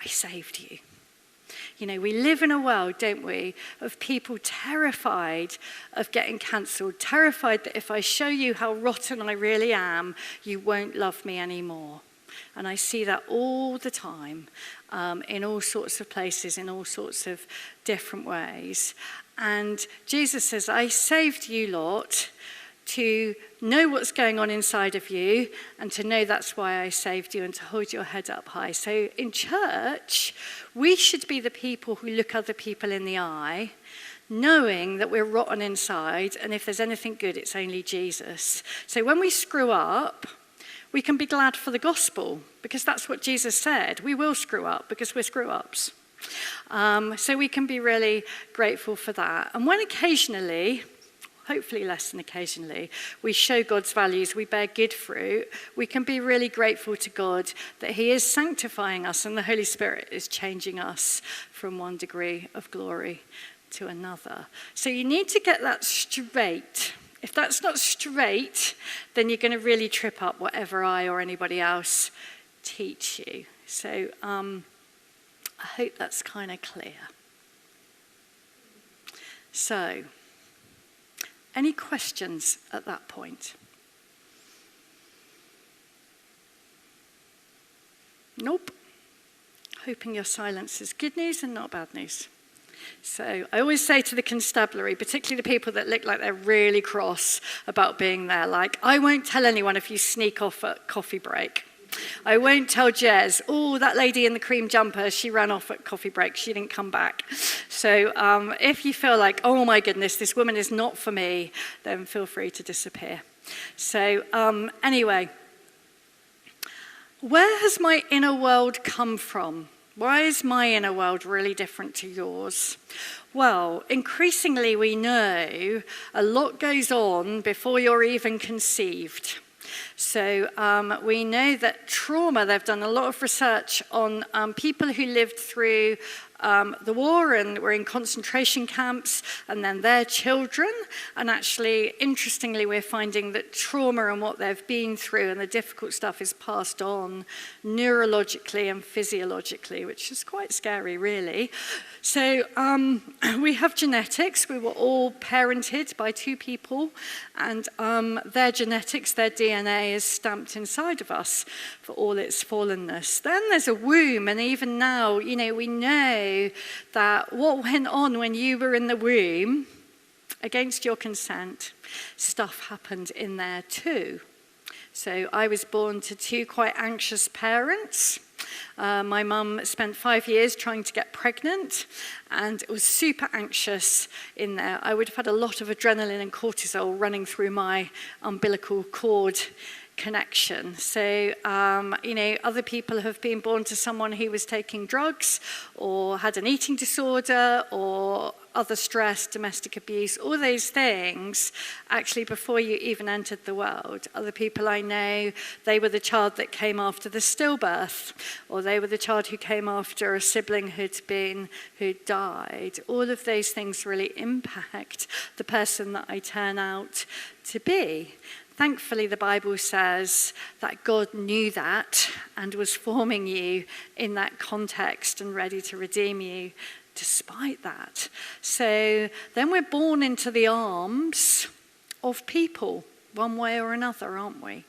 I saved you. You know, we live in a world, don't we, of people terrified of getting cancelled, terrified that if I show you how rotten I really am, you won't love me anymore. And I see that all the time, in all sorts of places, in all sorts of different ways. And Jesus says, I saved you lot to know what's going on inside of you and to know that's why I saved you and to hold your head up high. So in church, we should be the people who look other people in the eye, knowing that we're rotten inside, and if there's anything good, it's only Jesus. So when we screw up, we can be glad for the gospel, because that's what Jesus said. We will screw up because we're screw-ups. So we can be really grateful for that. And when occasionally, hopefully less than occasionally, we show God's values, we bear good fruit, we can be really grateful to God that he is sanctifying us and the Holy Spirit is changing us from one degree of glory to another. So you need to get that straight. If that's not straight, then you're going to really trip up whatever I or anybody else teach you. So I hope that's kind of clear. So, any questions at that point? Nope. Hoping your silence is good news and not bad news. So I always say to the constabulary, particularly the people that look like they're really cross about being there, like, I won't tell anyone if you sneak off at coffee break. I won't tell Jez, oh, that lady in the cream jumper, she ran off at coffee break, she didn't come back. So if you feel like, oh my goodness, this woman is not for me, then feel free to disappear. So anyway, where has my inner world come from? Why is my inner world really different to yours? Well, increasingly we know a lot goes on before you're even conceived. So we know that trauma, they've done a lot of research on people who lived through the war and were in concentration camps, and then their children. And actually, interestingly, we're finding that trauma and what they've been through and the difficult stuff is passed on neurologically and physiologically, which is quite scary, really. So we have genetics. We were all parented by two people, and their genetics, their DNA is stamped inside of us for all its fallenness. Then there's a womb, and even now, you know, we know that what went on when you were in the womb, against your consent, stuff happened in there too. So I was born to two quite anxious parents. My mum spent 5 years trying to get pregnant, and it was super anxious in there. I would have had a lot of adrenaline and cortisol running through my umbilical cord connection. So, you know, other people have been born to someone who was taking drugs or had an eating disorder or other stress, domestic abuse, all those things, actually before you even entered the world. Other people I know, they were the child that came after the stillbirth, or they were the child who came after a sibling who'd died. All of those things really impact the person that I turn out to be. Thankfully, the Bible says that God knew that and was forming you in that context and ready to redeem you despite that. So then we're born into the arms of people, one way or another, aren't we?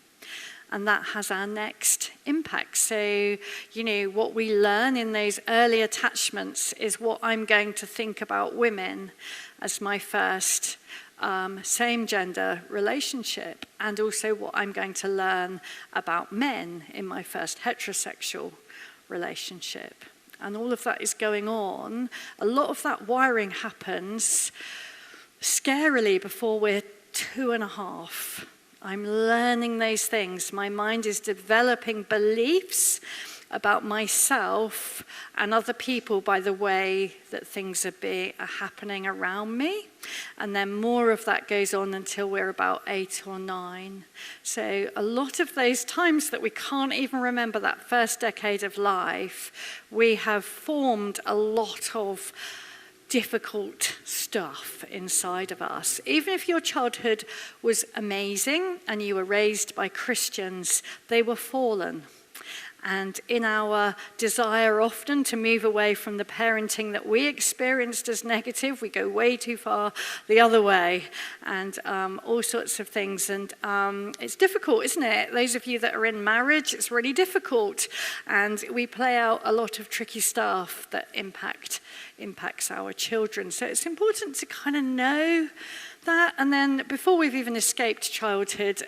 And that has our next impact. So, you know, what we learn in those early attachments is what I'm going to think about women as my first same-gender relationship, and also what I'm going to learn about men in my first heterosexual relationship. And all of that is going on. A lot of that wiring happens scarily before we're 2.5. I'm learning those things. My mind is developing beliefs about myself and other people by the way that things are happening around me. And then more of that goes on until we're about 8 or 9. So a lot of those times that we can't even remember that first decade of life, we have formed a lot of difficult stuff inside of us. Even if your childhood was amazing and you were raised by Christians, they were fallen. And in our desire often to move away from the parenting that we experienced as negative, we go way too far the other way, and all sorts of things. And it's difficult, isn't it? Those of you that are in marriage, it's really difficult. And we play out a lot of tricky stuff that impacts our children. So it's important to kind of know that. And then before we've even escaped childhood,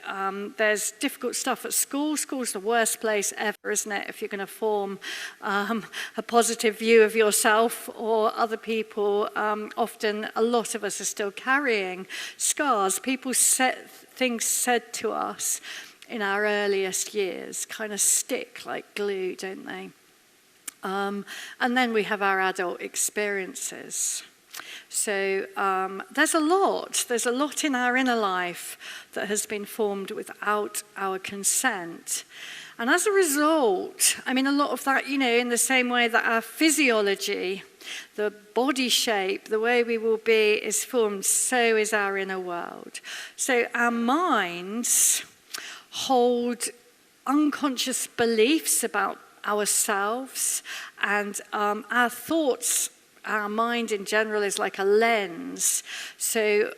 there's difficult stuff at school. School's the worst place ever, isn't it? If you're going to form a positive view of yourself or other people, often a lot of us are still carrying scars. Things said to us in our earliest years kind of stick like glue, don't they? And then we have our adult experiences. So there's a lot in our inner life that has been formed without our consent. And as a result, I mean, a lot of that, in the same way that our physiology, the body shape, the way we will be is formed, so is our inner world. So our minds hold unconscious beliefs about ourselves, and our thoughts, our mind in general is like a lens. So,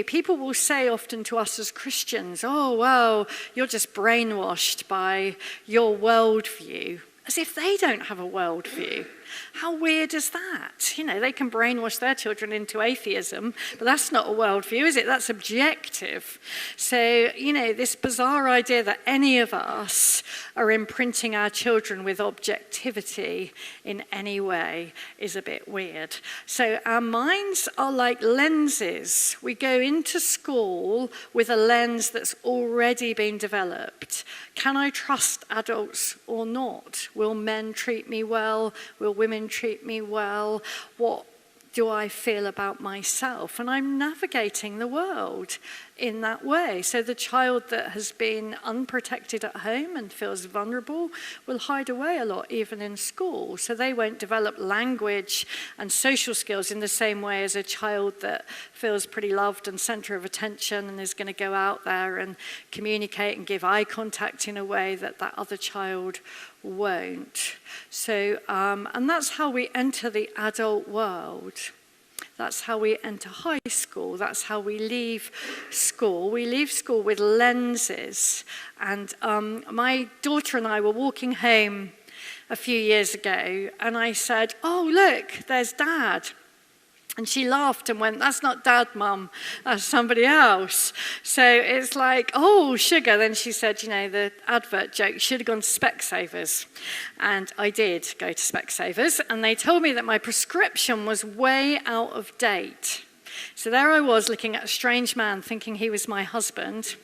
people will say often to us as Christians, oh, wow, you're just brainwashed by your worldview, as if they don't have a worldview. How weird is that? They can brainwash their children into atheism, but that's not a worldview, is it? That's objective. So, this bizarre idea that any of us are imprinting our children with objectivity in any way is a bit weird. So our minds are like lenses. We go into school with a lens that's already been developed. Can I trust adults or not? Will men treat me well? Will women treat me well? What do I feel about myself? And I'm navigating the world in that way. So the child that has been unprotected at home and feels vulnerable will hide away a lot, even in school. So they won't develop language and social skills in the same way as a child that feels pretty loved and center of attention and is going to go out there and communicate and give eye contact in a way that that other child won't. So, and that's how we enter the adult world. That's how we enter high school. That's how we leave school. We leave school with lenses. And my daughter and I were walking home a few years ago, and I said, oh, look, there's Dad. And she laughed and went, that's not Dad, Mum, that's somebody else. So it's like, oh, sugar. Then she said, the advert joke, should have gone to Specsavers. And I did go to Specsavers, and they told me that my prescription was way out of date. So there I was looking at a strange man thinking he was my husband,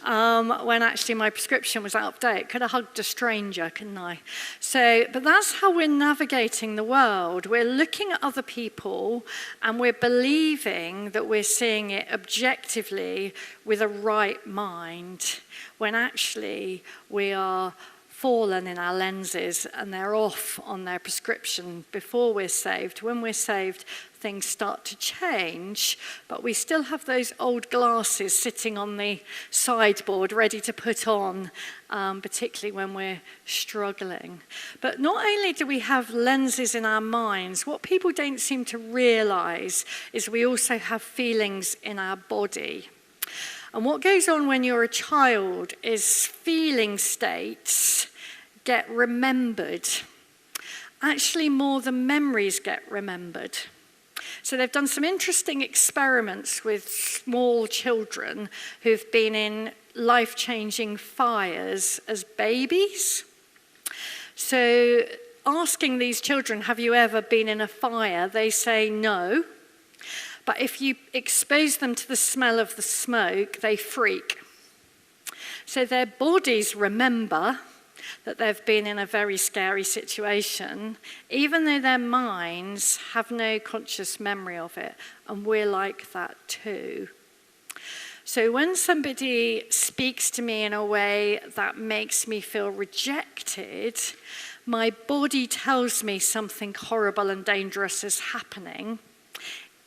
when actually my prescription was out of date. Could have hugged a stranger, couldn't I? So, but that's how we're navigating the world. We're looking at other people and we're believing that we're seeing it objectively with a right mind, when actually we are fallen in our lenses and they're off on their prescription before we're saved. When we're saved, things start to change, but we still have those old glasses sitting on the sideboard ready to put on, particularly when we're struggling. But not only do we have lenses in our minds, what people don't seem to realize is we also have feelings in our body. And what goes on when you're a child is feeling states get remembered. Actually, more than memories get remembered. So they've done some interesting experiments with small children who've been in life-changing fires as babies. So asking these children, have you ever been in a fire? They say no. But if you expose them to the smell of the smoke, they freak. So their bodies remember that they've been in a very scary situation, even though their minds have no conscious memory of it. And we're like that too. So when somebody speaks to me in a way that makes me feel rejected, my body tells me something horrible and dangerous is happening,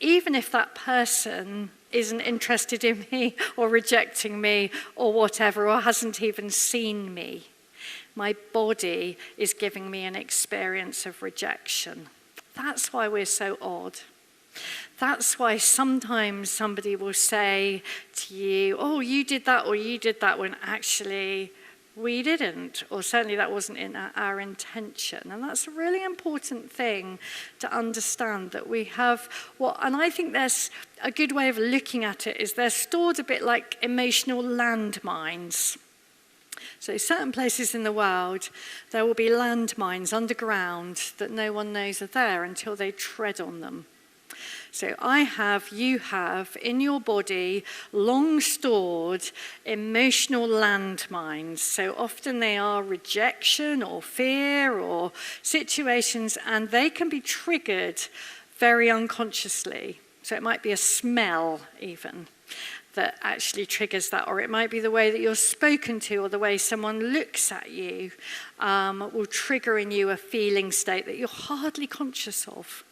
even if that person isn't interested in me or rejecting me or whatever, or hasn't even seen me, my body is giving me an experience of rejection. That's why we're so odd. That's why sometimes somebody will say to you, oh, you did that or you did that, when actually we didn't, or certainly that wasn't in our intention. And that's a really important thing to understand, that we have and I think there's a good way of looking at it is they're stored a bit like emotional landmines. So certain places in the world, there will be landmines underground that no one knows are there until they tread on them. So you have in your body long stored emotional landmines. So often they are rejection or fear or situations, and they can be triggered very unconsciously. So it might be a smell even that actually triggers that, or it might be the way that you're spoken to or the way someone looks at you will trigger in you a feeling state that you're hardly conscious of.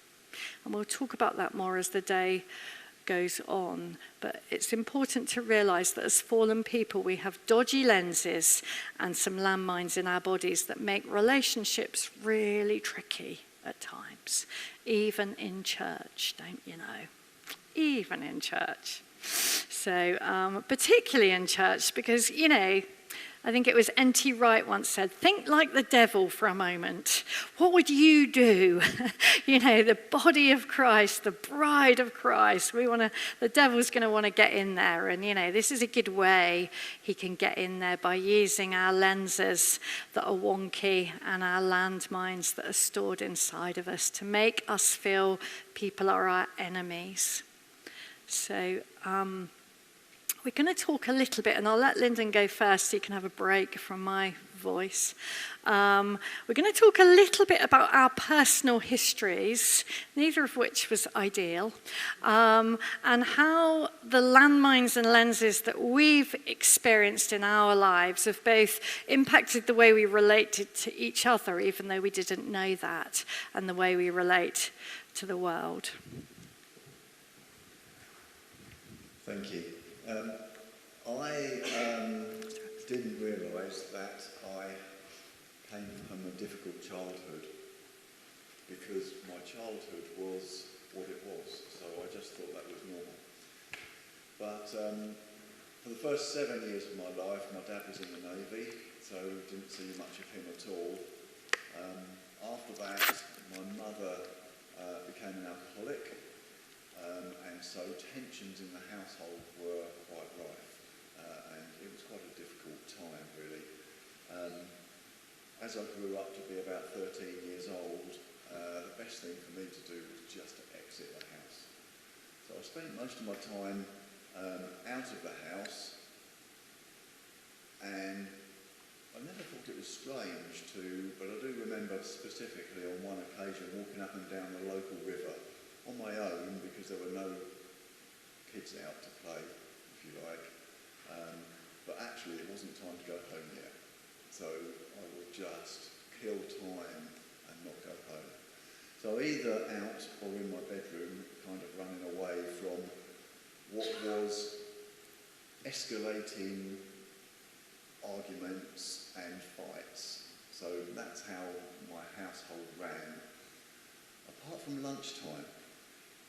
And we'll talk about that more as the day goes on. But it's important to realize that as fallen people, we have dodgy lenses and some landmines in our bodies that make relationships really tricky at times, even in church, don't you know? Even in church. So particularly in church, because, you know, I think it was N.T. Wright once said, think like the devil for a moment. What would you do? You know, the body of Christ, the bride of Christ. The devil's going to want to get in there. And, you know, this is a good way he can get in there, by using our lenses that are wonky and our landmines that are stored inside of us to make us feel people are our enemies. So, we're going to talk a little bit, and I'll let Lyndon go first so you can have a break from my voice. We're going to talk a little bit about our personal histories, neither of which was ideal, and how the landmines and lenses that we've experienced in our lives have both impacted the way we related to each other, even though we didn't know that, and the way we relate to the world. Thank you. I didn't realise that I came from a difficult childhood, because my childhood was what it was, so I just thought that was normal. But for the first 7 years of my life, my dad was in the Navy, so didn't see much of him at all. After that, my mother became an alcoholic. And so tensions in the household were quite rife, and it was quite a difficult time, really. As I grew up to be about 13 years old, the best thing for me to do was just to exit the house. So I spent most of my time out of the house, and I never thought it was strange but I do remember specifically on one occasion walking up and down the local river on my own, because there were no kids out to play, if you like. But actually it wasn't time to go home yet. So I would just kill time and not go home. So either out or in my bedroom, kind of running away from what was escalating arguments and fights. So that's how my household ran, apart from lunchtime.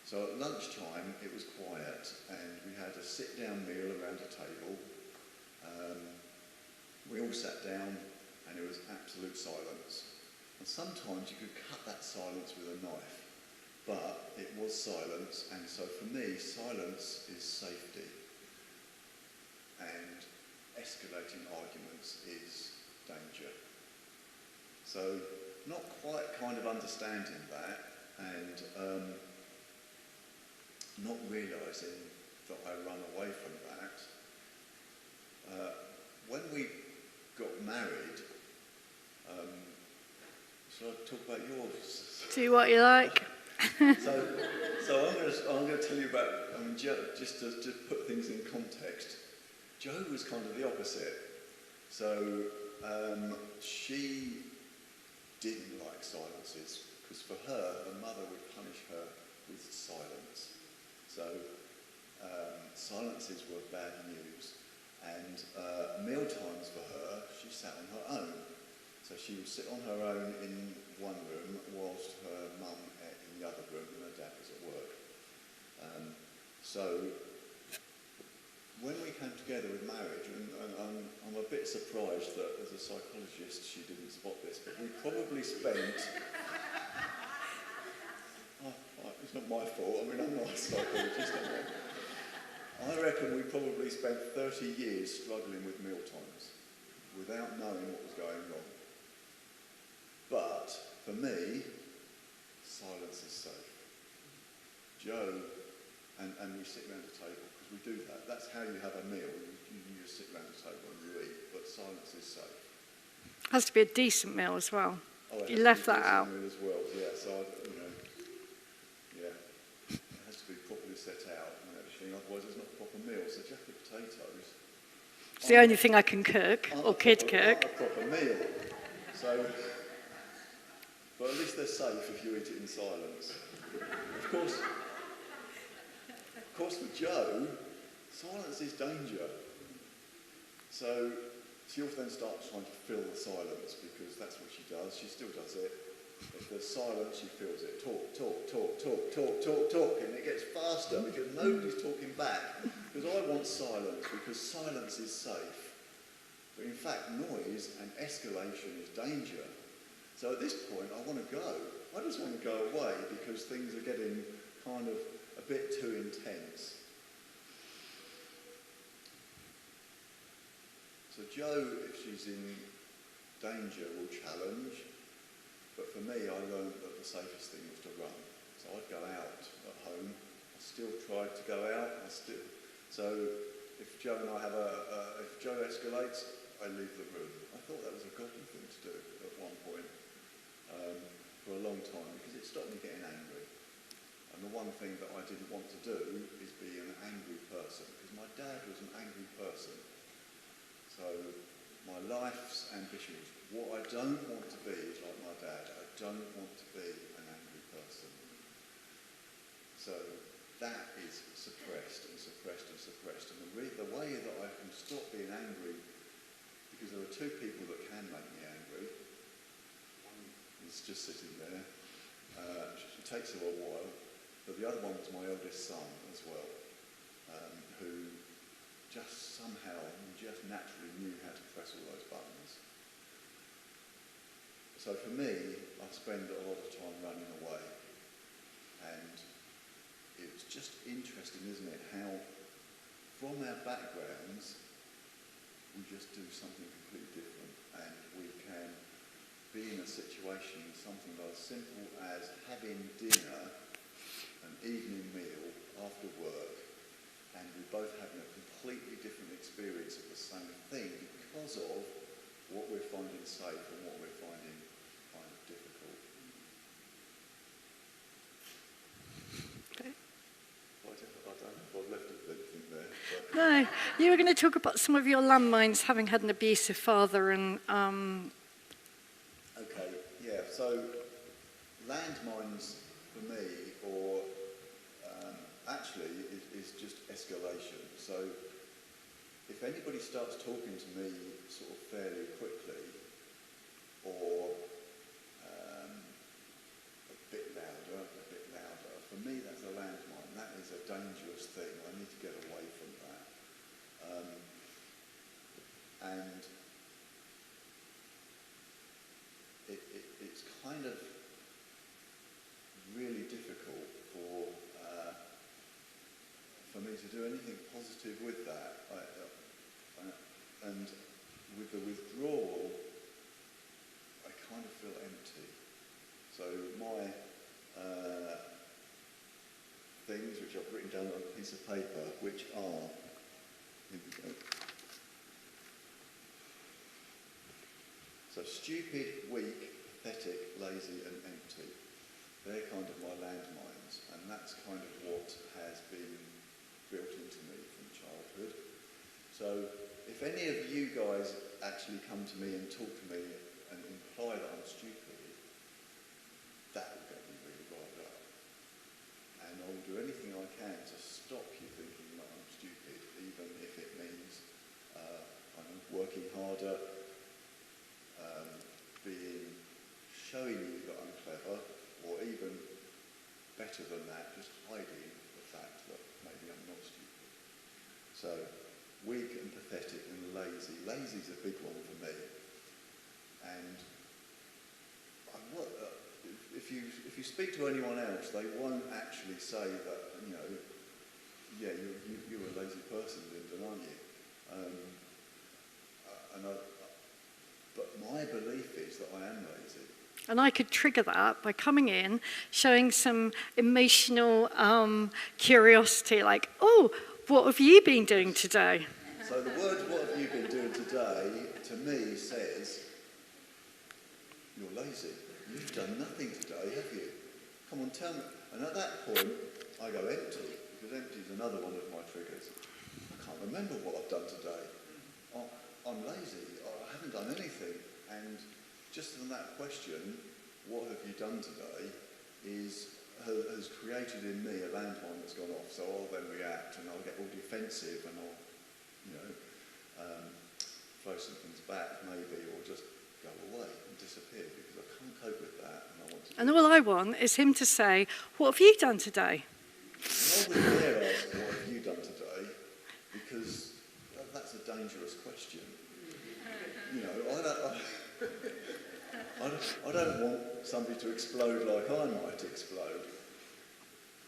So at lunchtime it was quiet, and we had a sit-down meal around a table. We all sat down and it was absolute silence. And sometimes you could cut that silence with a knife, but it was silence, and so for me silence is safety. And escalating arguments is danger. So not quite kind of understanding that, and not realising that I run away from that. When we got married, shall I talk about yours? Do what you like. So I'm going to tell you about, just to put things in context, Jo was kind of the opposite. So she didn't like silences, because for her mother would punish her with silence. So silences were bad news. And meal times for her, she sat on her own. So she would sit on her own in one room whilst her mum ate in the other room and her dad was at work. So when we came together with marriage, and I'm a bit surprised that as a psychologist she didn't spot this, but we probably spent... it's not my fault, I mean I'm not a psychologist, I reckon we probably spent 30 years struggling with meal times without knowing what was going on. But for me, silence is safe. Joe, and we sit around the table, because we do that. That's how you have a meal. You just sit around the table and you eat, but silence is safe. Has to be a decent meal as well. Oh, You left that out. As well, yeah. So it has to be properly set out and everything. Otherwise, it's not a proper meal. So jacket potatoes. It's the only thing I can cook, or could cook. A proper meal. So, but at least they're safe if you eat it in silence. Of course, for Jo, silence is danger. So she'll then start trying to fill the silence, because that's what she does. She still does it. If there's silence, she fills it. Talk, and it gets faster because nobody's talking back. Because I want silence, because silence is safe. But in fact, noise and escalation is danger. So at this point, I want to go. I just want to go away because things are getting kind of a bit too intense. So Jo, if she's in danger, will challenge. But for me, I learned that the safest thing was to run. So I'd go out at home. I still tried to go out. So if Jo and I have if Jo escalates, I leave the room. I thought that was a godly thing to do at one point for a long time, because it stopped me getting angry. And the one thing that I didn't want to do is be an angry person, because my dad was an angry person. So my life's ambition was, what I don't want to be is like my dad. I don't want to be an angry person. So that is suppressed and suppressed and suppressed. And the way that I can stop being angry, because there are two people that can make me angry. One is just sitting there. It takes her a while. But the other one was my eldest son as well, who just somehow, just naturally knew how to press all those buttons. So for me, I spend a lot of time running away. And it's just interesting, isn't it, how from our backgrounds, we just do something completely different. And we can be in a situation, something as simple as having dinner, an evening meal after work, and we're both having a completely different experience of the same thing because of what we're finding safe and what we're finding kind of difficult. Okay. I don't know if I've left anything there. But No, you were going to talk about some of your landmines, having had an abusive father and... Okay, yeah, so landmines for me, or actually, is just escalation. So if anybody starts talking to me sort of fairly quickly, or a bit louder, for me that's a landmine. That is a dangerous thing. I need to get away from that. And it's kind of really difficult for me to do anything positive with that. And with the withdrawal, I kind of feel empty. So my things, which I've written down on a piece of paper, which are, here we go. So stupid, weak, pathetic, lazy and empty. They're kind of my landmines, and that's kind of what has been built into me from childhood. So if any of you guys actually come to me and talk to me and imply that I'm stupid, can to stop you thinking that I'm stupid, even if it means I'm working harder, showing you that I'm clever, or even better than that, just hiding the fact that maybe I'm not stupid. So, weak and pathetic and lazy. Lazy's a big one for me. And if you speak to anyone else, they won't actually say that, yeah, you're a lazy person, Lyndon, aren't you? But my belief is that I am lazy. And I could trigger that by coming in, showing some emotional curiosity, like, oh, what have you been doing today? So the words, what have you been doing today, to me says, you're lazy. You've done nothing today, have you? Come on, tell me. And at that point, I go empty, because empty is another one of my triggers. I can't remember what I've done today. I'm lazy. I haven't done anything. And just from that question, what have you done today, has created in me a landmine that's gone off. So I'll then react and I'll get all defensive and I'll, throw some things back maybe, or just go away and disappear because I can't cope with that. And all I want is him to say, what have you done today? I wouldn't dare ask, what have you done today? Because that's a dangerous question. I don't want somebody to explode like I might explode.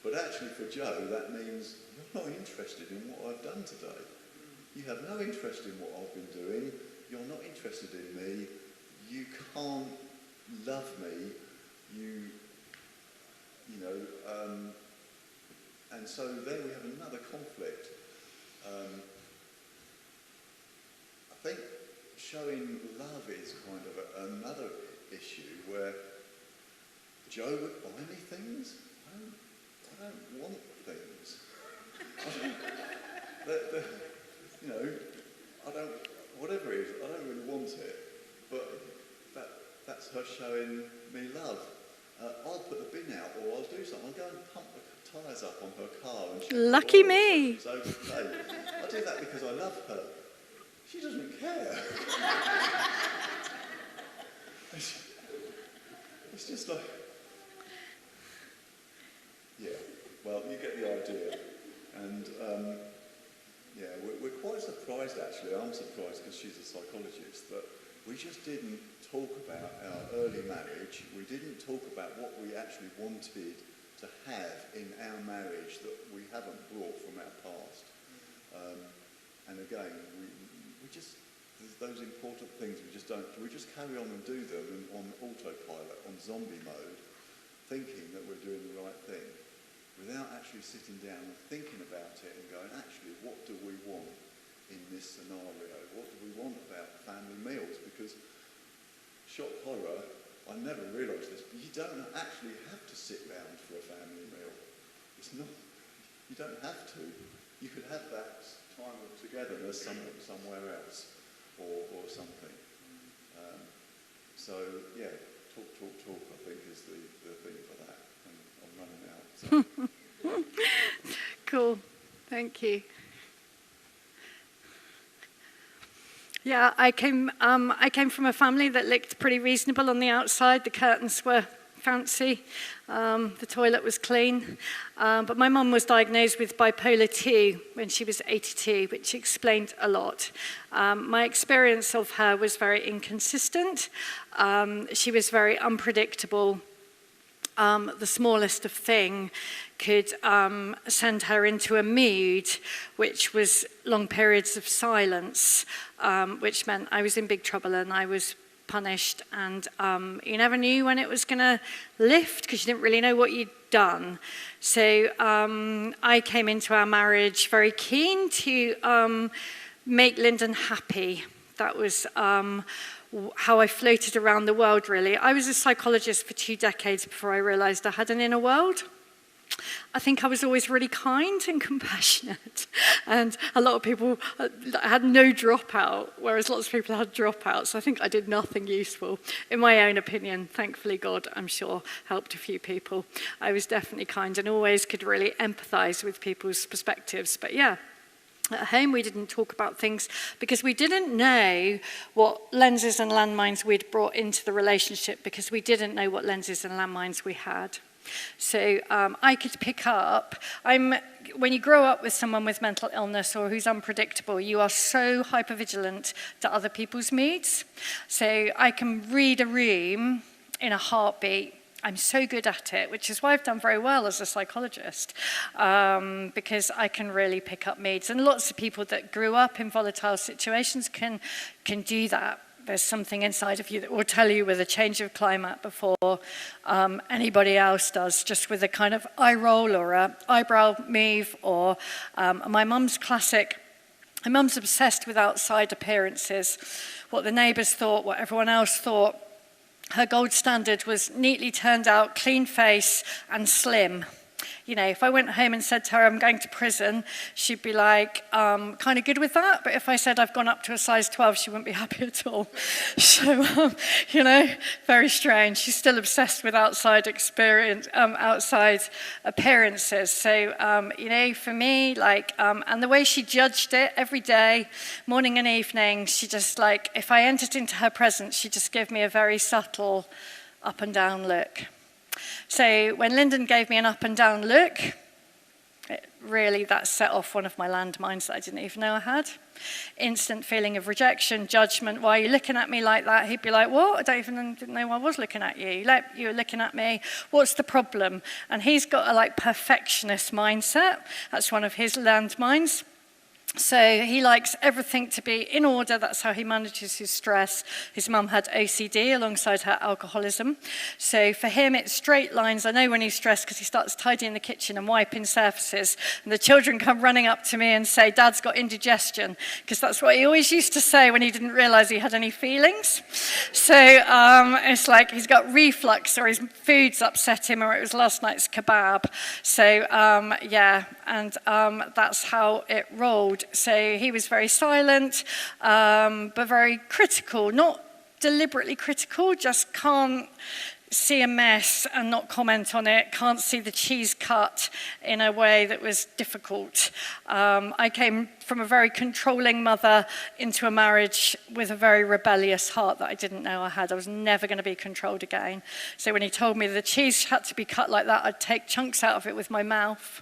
But actually for Joe, that means you're not interested in what I've done today. You have no interest in what I've been doing. You're not interested in me. You can't love me. And so then we have another conflict. I think showing love is kind of another issue where Joe would buy me things. I don't want things. Whatever it is, I don't really want it. But that's her showing me love. I'll put the bin out, or I'll do something. I'll go and pump the tyres up on her car. And lucky me. It's okay. I do that because I love her. She doesn't care. It's just like, yeah, well, you get the idea. And, we're quite surprised, actually. I'm surprised because she's a psychologist, that we just didn't talk about our early marriage. We didn't talk about what we actually wanted to have in our marriage that we haven't brought from our past. And again, we just, those important things we just don't, we just carry on and do them on autopilot, on zombie mode, thinking that we're doing the right thing, without actually sitting down and thinking about it and going, actually, what do we want in this scenario? What do we want about family meals? Because, shock horror, I never realised this, but you don't actually have to sit round for a family meal. It's not, you don't have to. You could have that time of togetherness somewhere else, or something. Talk, I think, is the thing for that. And I'm running out. So. Cool, thank you. Yeah, I came from a family that looked pretty reasonable on the outside. The curtains were fancy, the toilet was clean, but my mum was diagnosed with bipolar 2 when she was 82, which explained a lot. My experience of her was very inconsistent. She was very unpredictable. The smallest of thing could send her into a mood, which was long periods of silence, which meant I was in big trouble and I was punished, and you never knew when it was going to lift because you didn't really know what you'd done. So I came into our marriage very keen to make Lyndon happy. That was how I floated around the world, really. I was a psychologist for 2 decades before I realised I had an inner world. I think I was always really kind and compassionate. And a lot of people had no dropout, whereas lots of people had dropouts. So I think I did nothing useful. In my own opinion, thankfully God, I'm sure, helped a few people. I was definitely kind and always could really empathise with people's perspectives. But yeah, at home we didn't talk about things because we didn't know what lenses and landmines we'd brought into the relationship, because we didn't know what lenses and landmines we had. So I could pick up, when you grow up with someone with mental illness or who's unpredictable, you are so hypervigilant to other people's moods. So I can read a room in a heartbeat. I'm so good at it, which is why I've done very well as a psychologist, because I can really pick up moods. And lots of people that grew up in volatile situations can do that. There's something inside of you that will tell you with a change of climate before anybody else does, just with a kind of eye roll or an eyebrow move. Or my mum's classic. My mum's obsessed with outside appearances, what the neighbours thought, what everyone else thought. Her gold standard was neatly turned out, clean face and slim. You know, if I went home and said to her, I'm going to prison, she'd be like, kind of good with that. But if I said I've gone up to a size 12, she wouldn't be happy at all. So, you know, very strange. She's still obsessed with outside appearances. So, you know, for me, like, and the way she judged it every day, morning and evening, she just like, if I entered into her presence, she just gave me a very subtle up and down look. So when Lyndon gave me an up and down look, that set off one of my landmines that I didn't even know I had. Instant feeling of rejection, judgment. Why are you looking at me like that? He'd be like, what? Didn't know I was looking at you. Like, you were looking at me. What's the problem? And he's got a like perfectionist mindset. That's one of his landmines. So he likes everything to be in order. That's how he manages his stress. His mum had OCD alongside her alcoholism. So for him, it's straight lines. I know when he's stressed because he starts tidying the kitchen and wiping surfaces. And the children come running up to me and say, Dad's got indigestion. Because that's what he always used to say when he didn't realize he had any feelings. So it's like he's got reflux or his food's upset him, or it was last night's kebab. So yeah, and that's how it rolled. So he was very silent, but very critical, not deliberately critical, just can't see a mess and not comment on it, can't see the cheese cut in a way that was difficult. I came from a very controlling mother into a marriage with a very rebellious heart that I didn't know I had. I was never going to be controlled again. So when he told me the cheese had to be cut like that, I'd take chunks out of it with my mouth.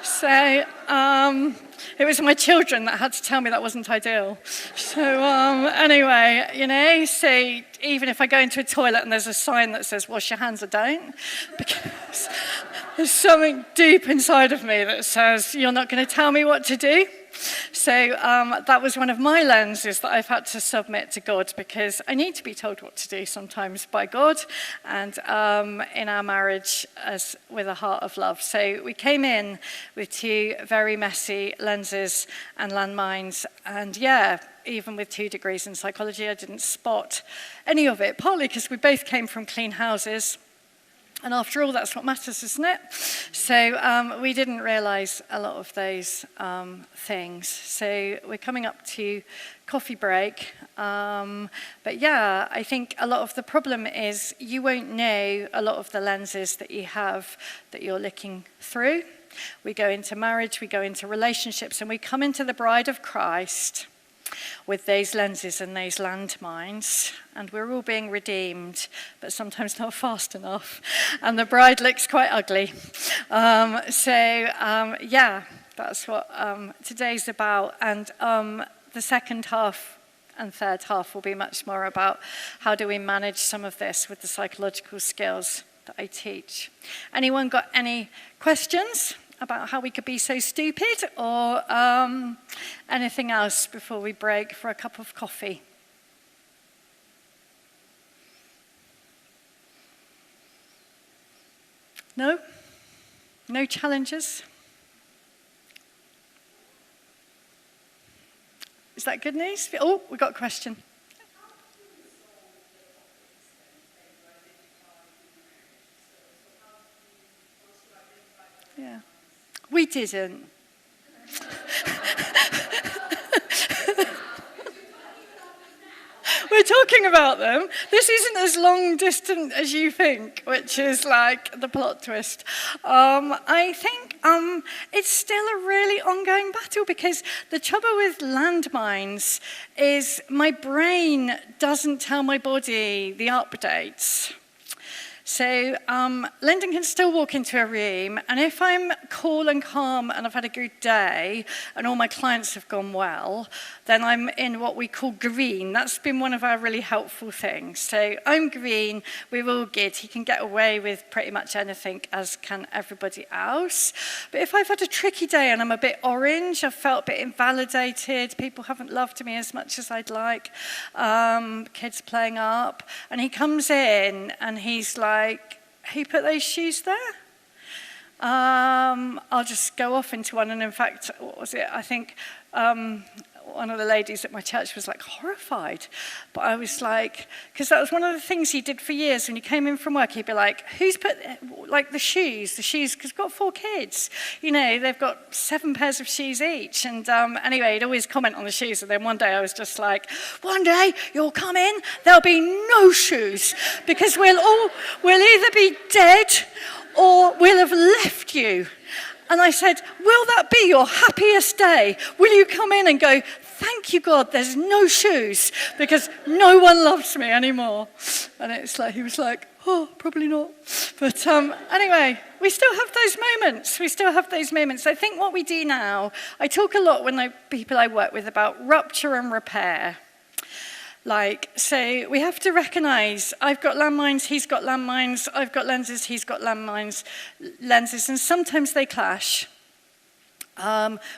So it was my children that had to tell me that wasn't ideal. So anyway, you know, so even if I go into a toilet and there's a sign that says wash your hands, I don't, because there's something deep inside of me that says you're not going to tell me what to do. So that was one of my lenses that I've had to submit to God, because I need to be told what to do sometimes by God, and in our marriage as with a heart of love. So we came in with two very messy lenses and landmines, and yeah, even with 2 degrees in psychology, I didn't spot any of it, partly because we both came from clean houses. And after all, that's what matters, isn't it? So we didn't realize a lot of those things. So we're coming up to coffee break. But yeah, I think a lot of the problem is you won't know a lot of the lenses that you have that you're looking through. We go into marriage, we go into relationships, and we come into the bride of Christ with those lenses and those landmines, and we're all being redeemed, but sometimes not fast enough, and the bride looks quite ugly. Yeah, that's what today's about, and the second half and third half will be much more about how do we manage some of this with the psychological skills that I teach. Anyone got any questions about how we could be so stupid, or anything else before we break for a cup of coffee? No? No challenges? Is that good news? Oh, we got a question. Yeah. We didn't. We're talking about them. This isn't as long distant as you think, which is like the plot twist. I think it's still a really ongoing battle, because the trouble with landmines is my brain doesn't tell my body the updates. So Lyndon can still walk into a room, and if I'm cool and calm and I've had a good day and all my clients have gone well, then I'm in what we call green. That's been one of our really helpful things. So I'm green, we're all good. He can get away with pretty much anything, as can everybody else. But if I've had a tricky day and I'm a bit orange, I've felt a bit invalidated, people haven't loved me as much as I'd like, kids playing up, and he comes in and he's like, who put those shoes there? I'll just go off into one, and in fact, what was it? I think one of the ladies at my church was like horrified. But I was like, because that was one of the things he did for years. When he came in from work, he'd be like, who's put, like the shoes, because we've got 4 kids. You know, they've got 7 pairs of shoes each. And anyway, he'd always comment on the shoes. And then one day I was just like, one day you'll come in, there'll be no shoes, because we'll either be dead or we'll have left you. And I said, will that be your happiest day? Will you come in and go, thank you, God, there's no shoes, because no one loves me anymore? And it's like, he was like, oh, probably not. But anyway, we still have those moments. I think what we do now, I talk a lot when people I work with about rupture and repair. So we have to recognize, I've got landmines, he's got landmines, I've got lenses, he's got lenses, and sometimes they clash.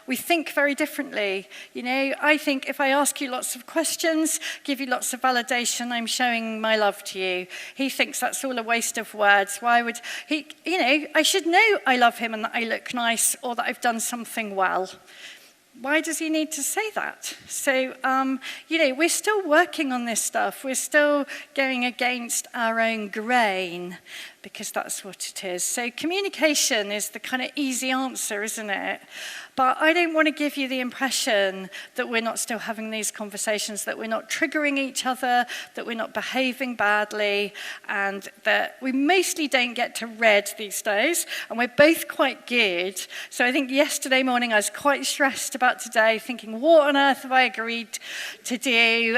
We think very differently. You know, I think if I ask you lots of questions, give you lots of validation, I'm showing my love to you. He thinks that's all a waste of words. Why would he, you know, I should know I love him and that I look nice or that I've done something well. Why does he need to say that? So, you know, we're still working on this stuff. We're still going against our own grain, because that's what it is. So communication is the kind of easy answer, isn't it? But I don't want to give you the impression that we're not still having these conversations, that we're not triggering each other, that we're not behaving badly, and that we mostly don't get to red these days, and we're both quite good. So I think yesterday morning I was quite stressed about today, thinking, what on earth have I agreed to do?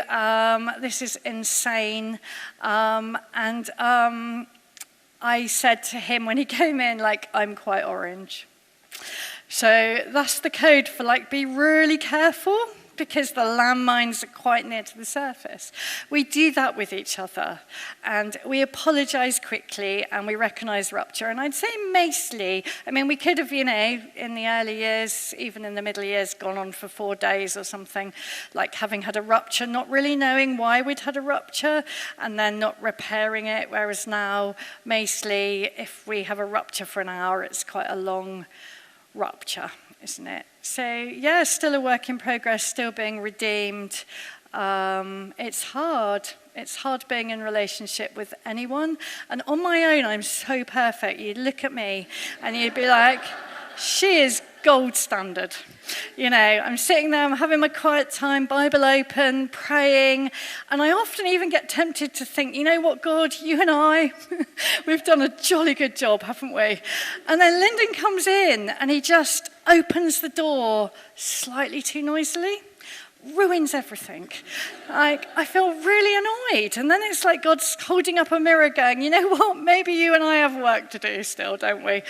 This is insane. I said to him when he came in, like, I'm quite orange. So that's the code for, like, be really careful, because the landmines are quite near to the surface. We do that with each other, and we apologize quickly, and we recognize rupture. And I'd say mostly, I mean, we could have, you know, in the early years, even in the middle years, gone on for 4 days or something, like having had a rupture, not really knowing why we'd had a rupture, and then not repairing it, whereas now, mostly, if we have a rupture for an hour, it's quite a long rupture, isn't it? So, yeah, still a work in progress, still being redeemed. It's hard. It's hard being in relationship with anyone. And on my own, I'm so perfect. You'd look at me and you'd be like, she is gold standard. You know, I'm sitting there, I'm having my quiet time, Bible open, praying, and I often even get tempted to think, you know what, God, you and I, we've done a jolly good job, haven't we? And then Lyndon comes in and he just opens the door slightly too noisily, ruins everything. I feel really annoyed. And then it's like God's holding up a mirror going, you know what, maybe you and I have work to do still, don't we?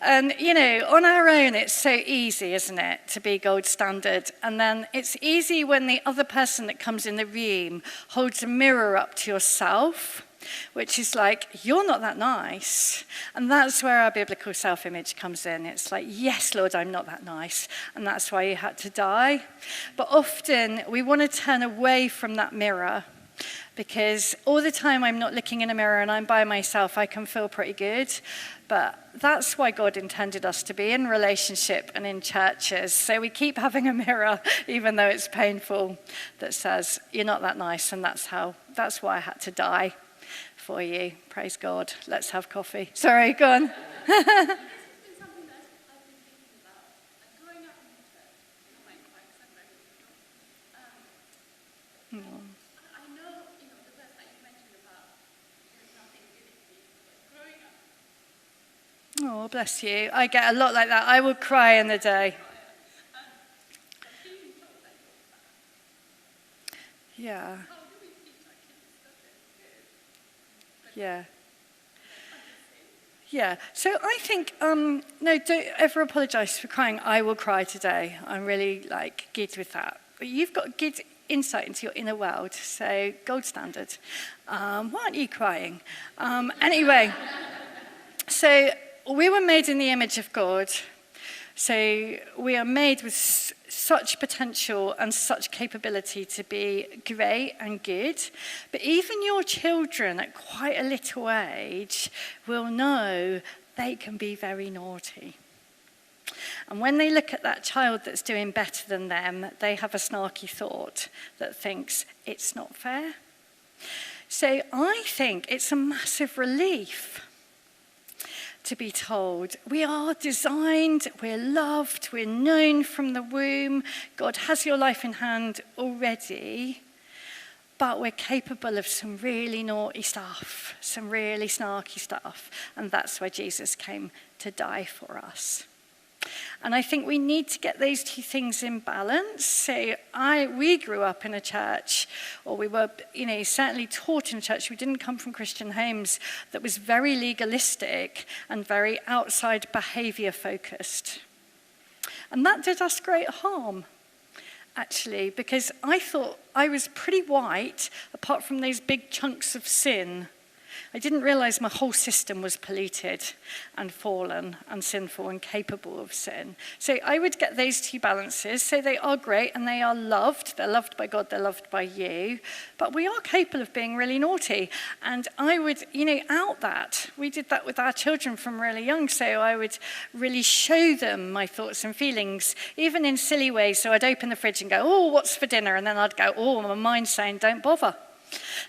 And, you know, on our own, it's so easy, isn't it, to be gold standard. And then it's easy when the other person that comes in the room holds a mirror up to yourself, which is like, you're not that nice. And that's where our biblical self-image comes in. It's like, yes, Lord, I'm not that nice. And that's why you had to die. But often we want to turn away from that mirror, because all the time I'm not looking in a mirror and I'm by myself, I can feel pretty good. But that's why God intended us to be in relationship and in churches. So we keep having a mirror, even though it's painful, that says, you're not that nice. And that's why I had to die for you. Praise God. Let's have coffee. Sorry, go on. This has been something that I've been thinking about. Growing up in the church, bless you. I get a lot like that. I will cry in the day. Yeah. Yeah. Yeah. So I think, no, don't ever apologise for crying. I will cry today. I'm really good with that. But you've got good insight into your inner world. So gold standard. Why aren't you crying? Anyway, so we were made in the image of God. So we are made with such potential and such capability to be great and good. But even your children at quite a little age will know they can be very naughty. And when they look at that child that's doing better than them, they have a snarky thought that thinks it's not fair. So I think it's a massive relief to be told we are designed, we're loved, we're known from the womb. God has your life in hand already, but we're capable of some really naughty stuff, some really snarky stuff, and that's why Jesus came to die for us. And I think we need to get those two things in balance. So we grew up in a church, or we were, certainly taught in a church. We didn't come from Christian homes that was very legalistic and very outside behaviour focused. And that did us great harm, actually, because I thought I was pretty white, apart from those big chunks of sin. I didn't realise my whole system was polluted and fallen and sinful and capable of sin. So I would get those two balances. So they are great and they are loved. They're loved by God, they're loved by you. But we are capable of being really naughty. And I would, out that. We did that with our children from really young. So I would really show them my thoughts and feelings, even in silly ways. So I'd open the fridge and go, oh, what's for dinner? And then I'd go, oh, my mind's saying, don't bother.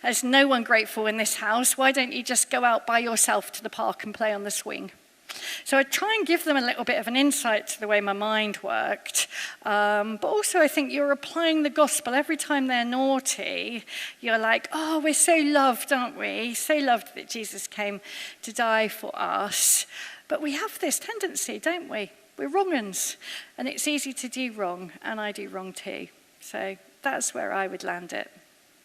There's no one grateful in this house. Why don't you just go out by yourself to the park and play on the swing? So I try and give them a little bit of an insight to the way my mind worked. But also I think you're applying the gospel. Every time they're naughty, you're like, oh, we're so loved, aren't we? So loved that Jesus came to die for us. But we have this tendency, don't we? We're wrong uns. And it's easy to do wrong, and I do wrong too. So that's where I would land it.